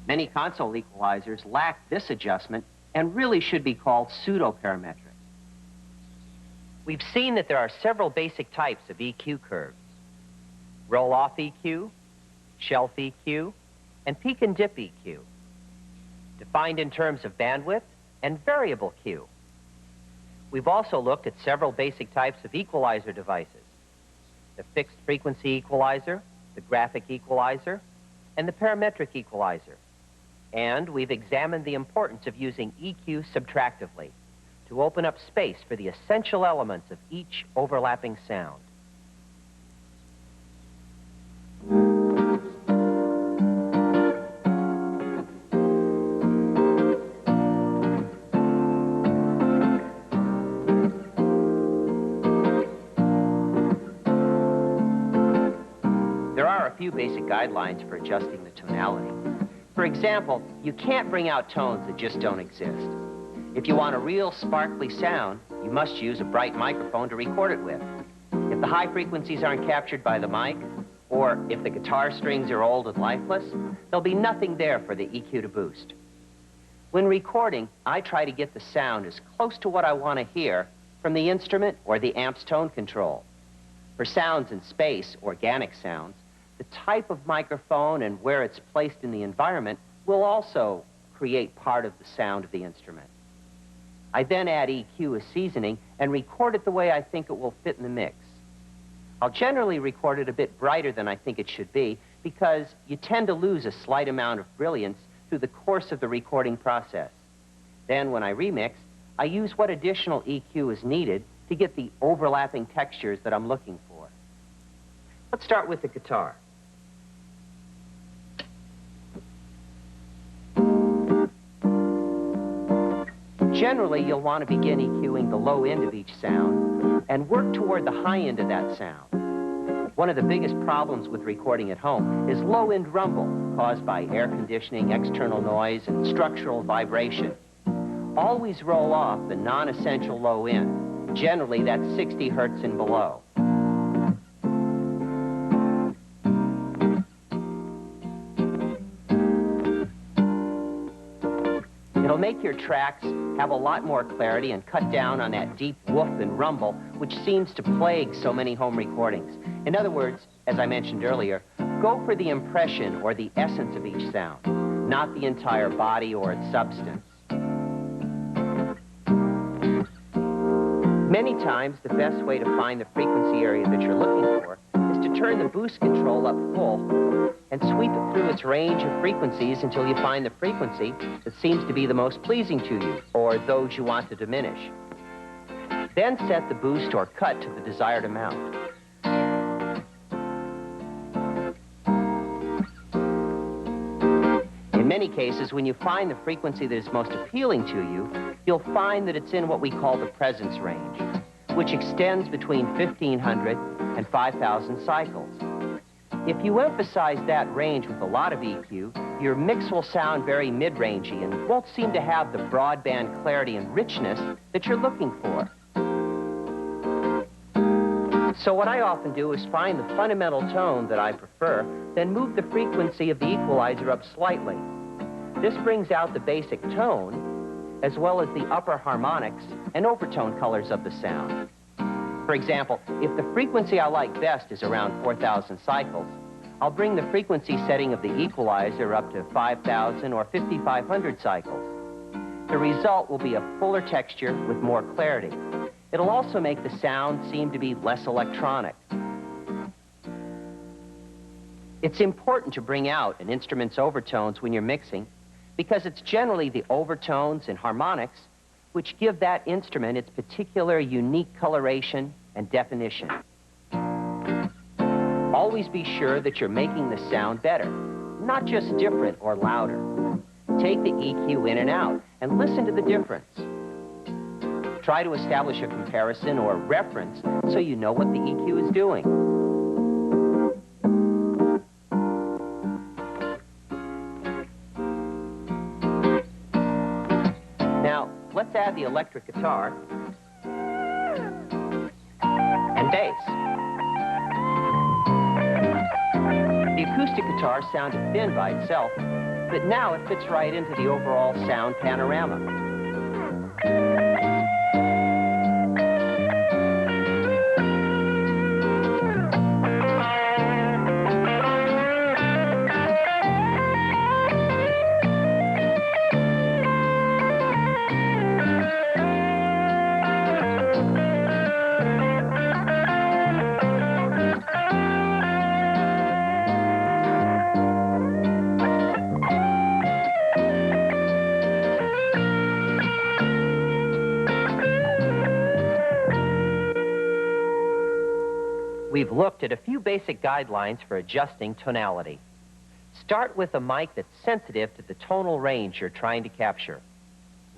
S16: Many console equalizers lack this adjustment and really should be called pseudo-parametric. We've seen that there are several basic types of EQ curves: roll-off EQ, shelf EQ, and peak and dip EQ, defined in terms of bandwidth and variable Q. We've also looked at several basic types of equalizer devices: the fixed frequency equalizer, the graphic equalizer, and the parametric equalizer. And we've examined the importance of using EQ subtractively to open up space for the essential elements of each overlapping sound. There are a few basic guidelines for adjusting the tonality. For example, you can't bring out tones that just don't exist. If you want a real sparkly sound, you must use a bright microphone to record it with. If the high frequencies aren't captured by the mic, or if the guitar strings are old and lifeless, there'll be nothing there for the EQ to boost. When recording, I try to get the sound as close to what I want to hear from the instrument or the amp's tone control. For sounds in space, organic sounds, the type of microphone and where it's placed in the environment will also create part of the sound of the instrument. I then add EQ as seasoning and record it the way I think it will fit in the mix. I'll generally record it a bit brighter than I think it should be because you tend to lose a slight amount of brilliance through the course of the recording process. Then when I remix, I use what additional EQ is needed to get the overlapping textures that I'm looking for. Let's start with the guitar. Generally, you'll want to begin EQing the low end of each sound and work toward the high end of that sound. One of the biggest problems with recording at home is low-end rumble caused by air conditioning, external noise, and structural vibration. Always roll off the non-essential low end. Generally, that's 60 Hertz and below. It'll make your tracks have a lot more clarity and cut down on that deep woof and rumble, which seems to plague so many home recordings. In other words, as I mentioned earlier, go for the impression or the essence of each sound, not the entire body or its substance. Many times, the best way to find the frequency area that you're looking for is to turn the boost control up full
S17: and sweep it through its range of frequencies until you find the frequency that seems to be the most pleasing to you, or those you want to diminish. Then set the boost or cut to the desired amount. In many cases, when you find the frequency that is most appealing to you, you'll find that it's in what we call the presence range, which extends between 1,500 and 5,000 cycles. If you emphasize that range with a lot of EQ, your mix will sound very mid-rangey and won't seem to have the broadband clarity and richness that you're looking for. So what I often do is find the fundamental tone that I prefer, then move the frequency of the equalizer up slightly. This brings out the basic tone, as well as the upper harmonics and overtone colors of the sound. For example, if the frequency I like best is around 4,000 cycles, I'll bring the frequency setting of the equalizer up to 5,000 or 5,500 cycles. The result will be a fuller texture with more clarity. It'll also make the sound seem to be less electronic. It's important to bring out an instrument's overtones when you're mixing, because it's generally the overtones and harmonics which give that instrument its particular unique coloration and definition. Always be sure that you're making the sound better, not just different or louder. Take the EQ in and out and listen to the difference. Try to establish a comparison or reference so you know what the EQ is doing. Now, let's add the electric guitar and bass. The acoustic guitar sounded thin by itself, but now it fits right into the overall sound panorama. We've looked at a few basic guidelines for adjusting tonality. Start with a mic that's sensitive to the tonal range you're trying to capture.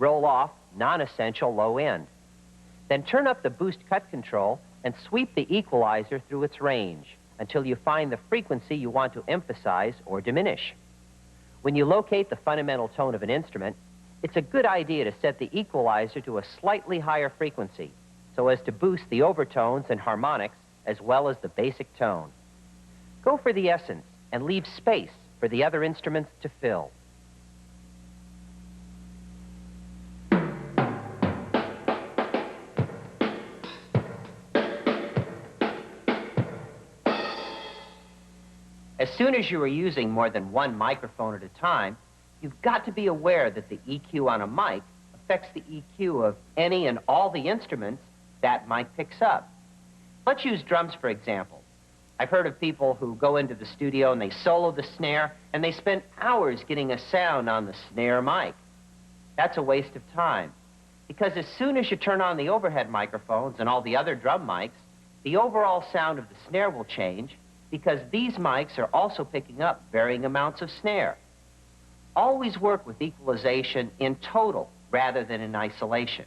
S17: Roll off non-essential low end. Then turn up the boost cut control and sweep the equalizer through its range until you find the frequency you want to emphasize or diminish. When you locate the fundamental tone of an instrument, it's a good idea to set the equalizer to a slightly higher frequency so as to boost the overtones and harmonics as well as the basic tone. Go for the essence and leave space for the other instruments to fill. As soon as you are using more than one microphone at a time, you've got to be aware that the EQ on a mic affects the EQ of any and all the instruments that mic picks up. Let's use drums, for example. I've heard of people who go into the studio and they solo the snare, and they spend hours getting a sound on the snare mic. That's a waste of time, because as soon as you turn on the overhead microphones and all the other drum mics, the overall sound of the snare will change, because these mics are also picking up varying amounts of snare. Always work with equalization in total rather than in isolation.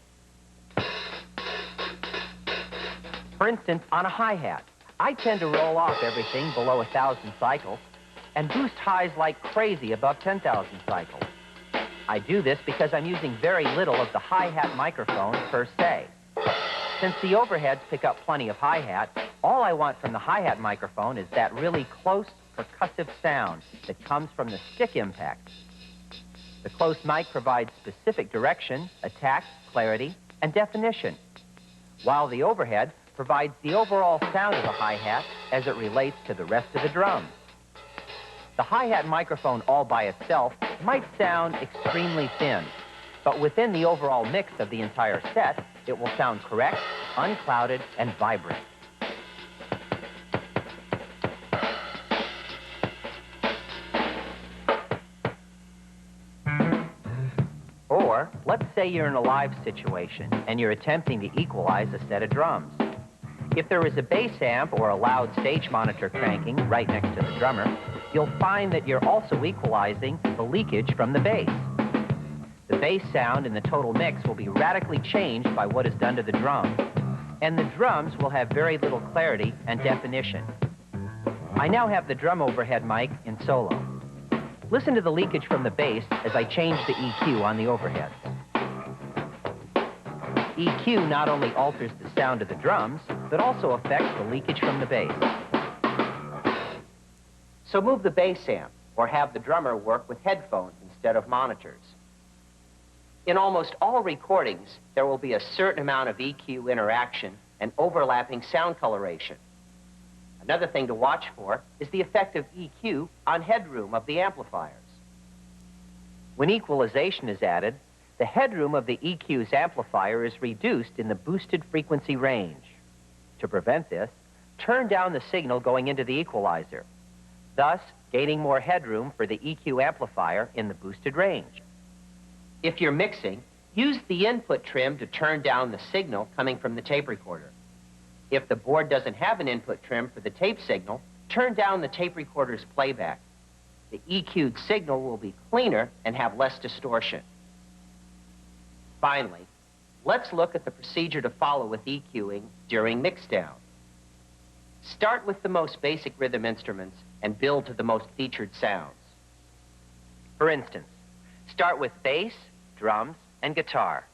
S17: For instance, on a hi-hat, I tend to roll off everything below 1,000 cycles and boost highs like crazy above 10,000 cycles. I do this because I'm using very little of the hi-hat microphone per se. Since the overheads pick up plenty of hi-hat, all I want from the hi-hat microphone is that really close, percussive sound that comes from the stick impact. The close mic provides specific direction, attack, clarity, and definition, while the overhead provides the overall sound of the hi-hat as it relates to the rest of the drums. The hi-hat microphone all by itself might sound extremely thin, but within the overall mix of the entire set, it will sound correct, unclouded, and vibrant. say you're in a live situation and you're attempting to equalize a set of drums. If there is a bass amp or a loud stage monitor cranking right next to the drummer, you'll find that you're also equalizing the leakage from the bass. The bass sound in the total mix will be radically changed by what is done to the drums, and the drums will have very little clarity and definition. I now have the drum overhead mic in solo. Listen to the leakage from the bass as I change the EQ on the overheads. EQ not only alters the sound of the drums, but also affects the leakage from the bass. So move the bass amp, or have the drummer work with headphones instead of monitors. In almost all recordings, there will be a certain amount of EQ interaction and overlapping sound coloration. Another thing to watch for is the effect of EQ on headroom of the amplifiers. When equalization is added, the headroom of the EQ's amplifier is reduced in the boosted frequency range. To prevent this, turn down the signal going into the equalizer, thus gaining more headroom for the EQ amplifier in the boosted range. If you're mixing, use the input trim to turn down the signal coming from the tape recorder. If the board doesn't have an input trim for the tape signal, turn down the tape recorder's playback. The EQ'd signal will be cleaner and have less distortion. Finally, let's look at the procedure to follow with EQing during mixdown. Start with the most basic rhythm instruments and build to the most featured sounds. For instance, start with bass, drums, and guitar.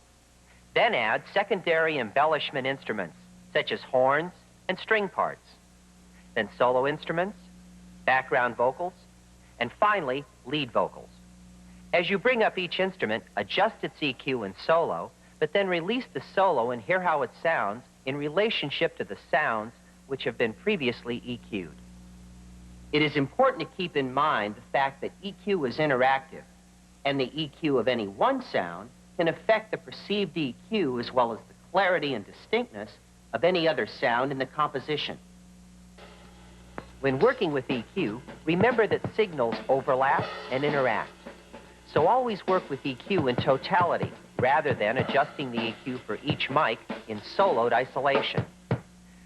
S17: Then add secondary embellishment instruments, such as horns and string parts. Then solo instruments, background vocals, and finally, lead vocals. As you bring up each instrument, adjust its EQ in solo, but then release the solo and hear how it sounds in relationship to the sounds which have been previously EQ'd. It is important to keep in mind the fact that EQ is interactive, and the EQ of any one sound can affect the perceived EQ as well as the clarity and distinctness of any other sound in the composition. When working with EQ, remember that signals overlap and interact. So always work with EQ in totality, rather than adjusting the EQ for each mic in soloed isolation.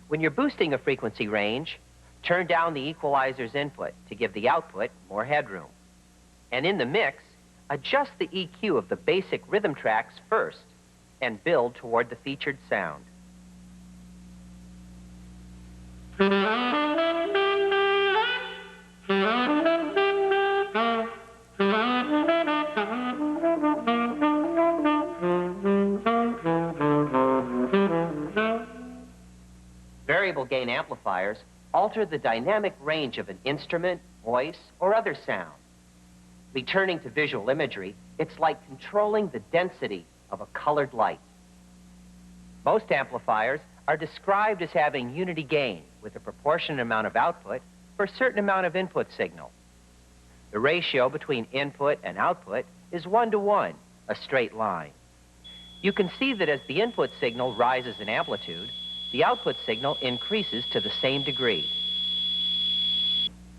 S17: When you're boosting a frequency range, turn down the equalizer's input to give the output more headroom. And in the mix, adjust the EQ of the basic rhythm tracks first and build toward the featured sound. Variable gain amplifiers alter the dynamic range of an instrument, voice, or other sound. Returning to visual imagery, it's like controlling the density of a colored light. Most amplifiers are described as having unity gain with a proportionate amount of output for a certain amount of input signal. The ratio between input and output is 1:1, a straight line. You can see that as the input signal rises in amplitude, the output signal increases to the same degree.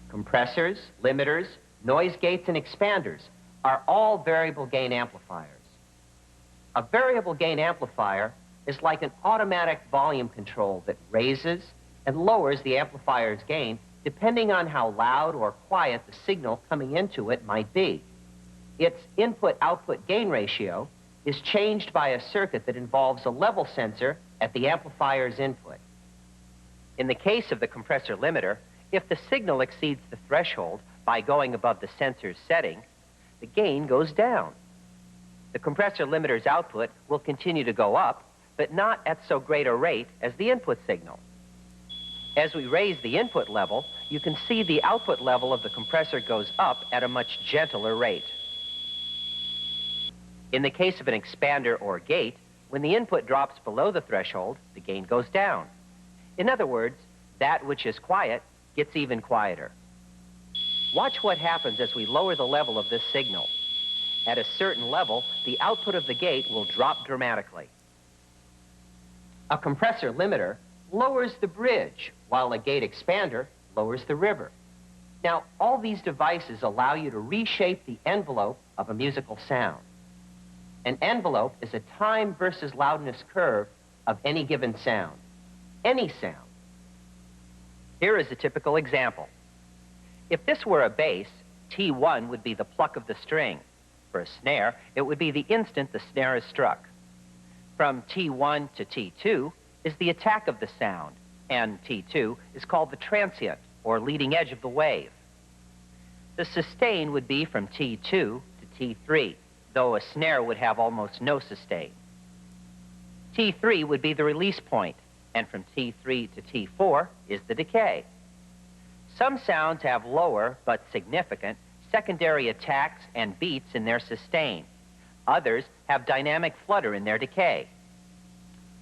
S17: Compressors, limiters, noise gates, and expanders are all variable gain amplifiers. A variable gain amplifier is like an automatic volume control that raises and lowers the amplifier's gain depending on how loud or quiet the signal coming into it might be. Its input-output gain ratio is changed by a circuit that involves a level sensor at the amplifier's input. In the case of the compressor limiter, if the signal exceeds the threshold by going above the sensor's setting, the gain goes down. The compressor limiter's output will continue to go up, but not at so great a rate as the input signal. As we raise the input level, you can see the output level of the compressor goes up at a much gentler rate. In the case of an expander or gate, when the input drops below the threshold, the gain goes down. In other words, that which is quiet gets even quieter. Watch what happens as we lower the level of this signal. At a certain level, the output of the gate will drop dramatically. A compressor limiter lowers the bridge, while a gate expander lowers the river. Now, all these devices allow you to reshape the envelope of a musical sound.
S16: An envelope is a time versus loudness curve of any given sound. Any sound. Here is a typical example. If this were a bass, T1 would be the pluck of the string. For a snare, it would be the instant the snare is struck. From T1 to T2 is the attack of the sound, and T2 is called the transient, or leading edge of the wave. The sustain would be from T2 to T3, though a snare would have almost no sustain. T3 would be the release point, and from T3 to T4 is the decay. Some sounds have lower but significant secondary attacks and beats in their sustain. Others have dynamic flutter in their decay.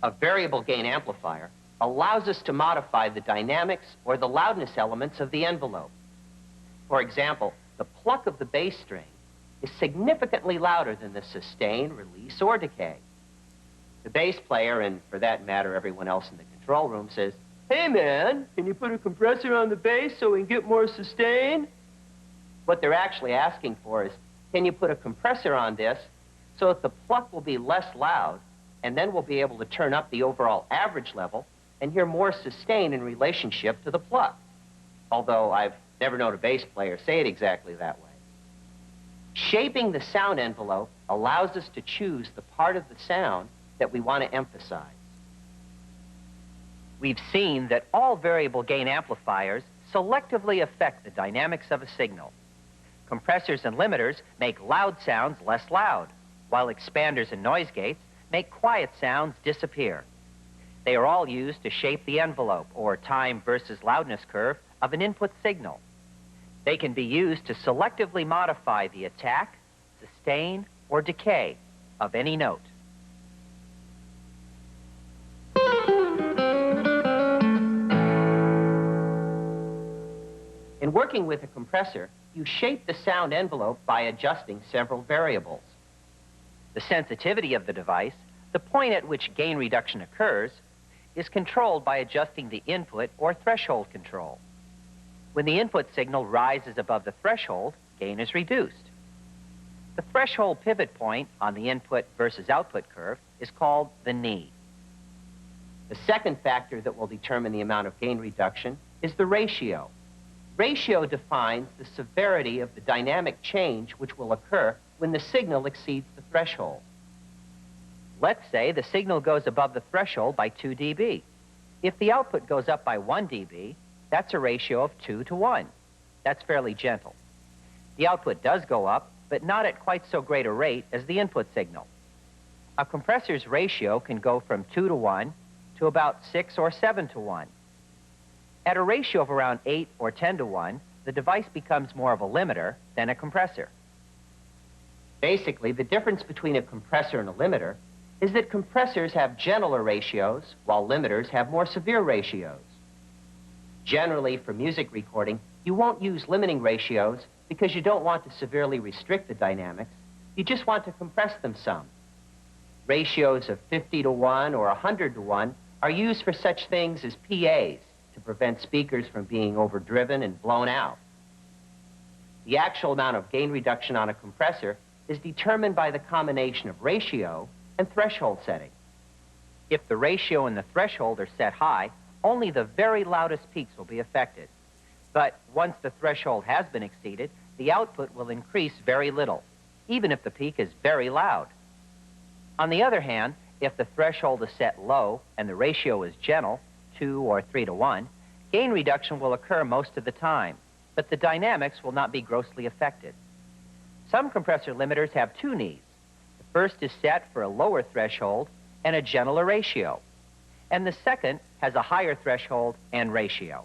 S16: A variable gain amplifier allows us to modify the dynamics or the loudness elements of the envelope. For example, the pluck of the bass string is significantly louder than the sustain, release, or decay. The bass player, and for that matter everyone else in the control room, says, "Hey man, can you put a compressor on the bass so we can get more sustain?" What they're actually asking for is, can you put a compressor on this so that the pluck will be less loud, and then we'll be able to turn up the overall average level and hear more sustain in relationship to the pluck. Although I've never known a bass player say it exactly that way. Shaping the sound envelope allows us to choose the part of the sound that we want to emphasize. We've seen that all variable gain amplifiers selectively affect the dynamics of a signal. Compressors and limiters make loud sounds less loud, while expanders and noise gates make quiet sounds disappear. They are all used to shape the envelope, or time versus loudness curve, of an input signal. They can be used to selectively modify the attack, sustain, or decay of any note. In working with a compressor, you shape the sound envelope by adjusting several variables. The sensitivity of the device, the point at which gain reduction occurs, is controlled by adjusting the input or threshold control. When the input signal rises above the threshold, gain is reduced. The threshold pivot point on the input versus output curve is called the knee. The second factor that will determine the amount of gain reduction is the ratio. Ratio defines the severity of the dynamic change which will occur when the signal exceeds the threshold. Let's say the signal goes above the threshold by 2 dB. If the output goes up by 1 dB, that's a ratio of 2 to 1. That's fairly gentle. The output does go up, but not at quite so great a rate as the input signal. A compressor's ratio can go from 2 to 1 to about 6 or 7 to 1. At a ratio of around 8 or 10 to 1, the device becomes more of a limiter than a compressor. Basically, the difference between a compressor and a limiter is that compressors have gentler ratios, while limiters have more severe ratios. Generally, for music recording, you won't use limiting ratios because you don't want to severely restrict the dynamics. You just want to compress them some. Ratios of 50 to 1 or 100 to 1 are used for such things as PAs, to prevent speakers from being overdriven and blown out. The actual amount of gain reduction on a compressor is determined by the combination of ratio and threshold setting. If the ratio and the threshold are set high, only the very loudest peaks will be affected. But once the threshold has been exceeded, the output will increase very little, even if the peak is very loud. On the other hand, if the threshold is set low and the ratio is gentle, 2 or 3 to 1, gain reduction will occur most of the time, but the dynamics will not be grossly affected. Some compressor limiters have 2 knees. The first is set for a lower threshold and a gentler ratio, and the second has a higher threshold and ratio.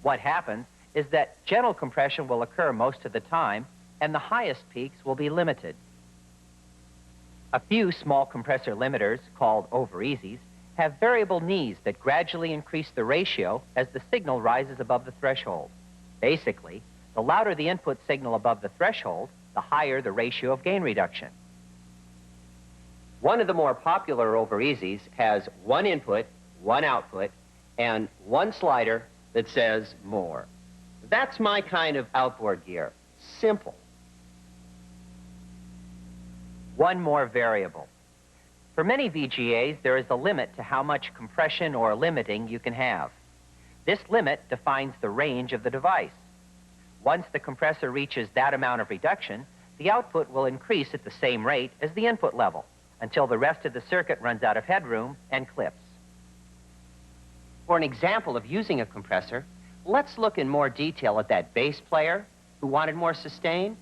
S16: What happens is that gentle compression will occur most of the time, and the highest peaks will be limited. A few small compressor limiters, called over-easies, have variable knees that gradually increase the ratio as the signal rises above the threshold. Basically, the louder the input signal above the threshold, the higher the ratio of gain reduction. One of the more popular over-easies has 1 input, 1 output, and 1 slider that says more. That's my kind of outboard gear. Simple.
S17: One more variable. For many VGAs, there is a limit to how much compression or limiting you can have. This limit defines the range of the device. Once the compressor reaches that amount of reduction, the output will increase at the same rate as the input level until the rest of the circuit runs out of headroom and clips.
S16: For an example of using a compressor, let's look in more detail at that bass player who wanted more sustain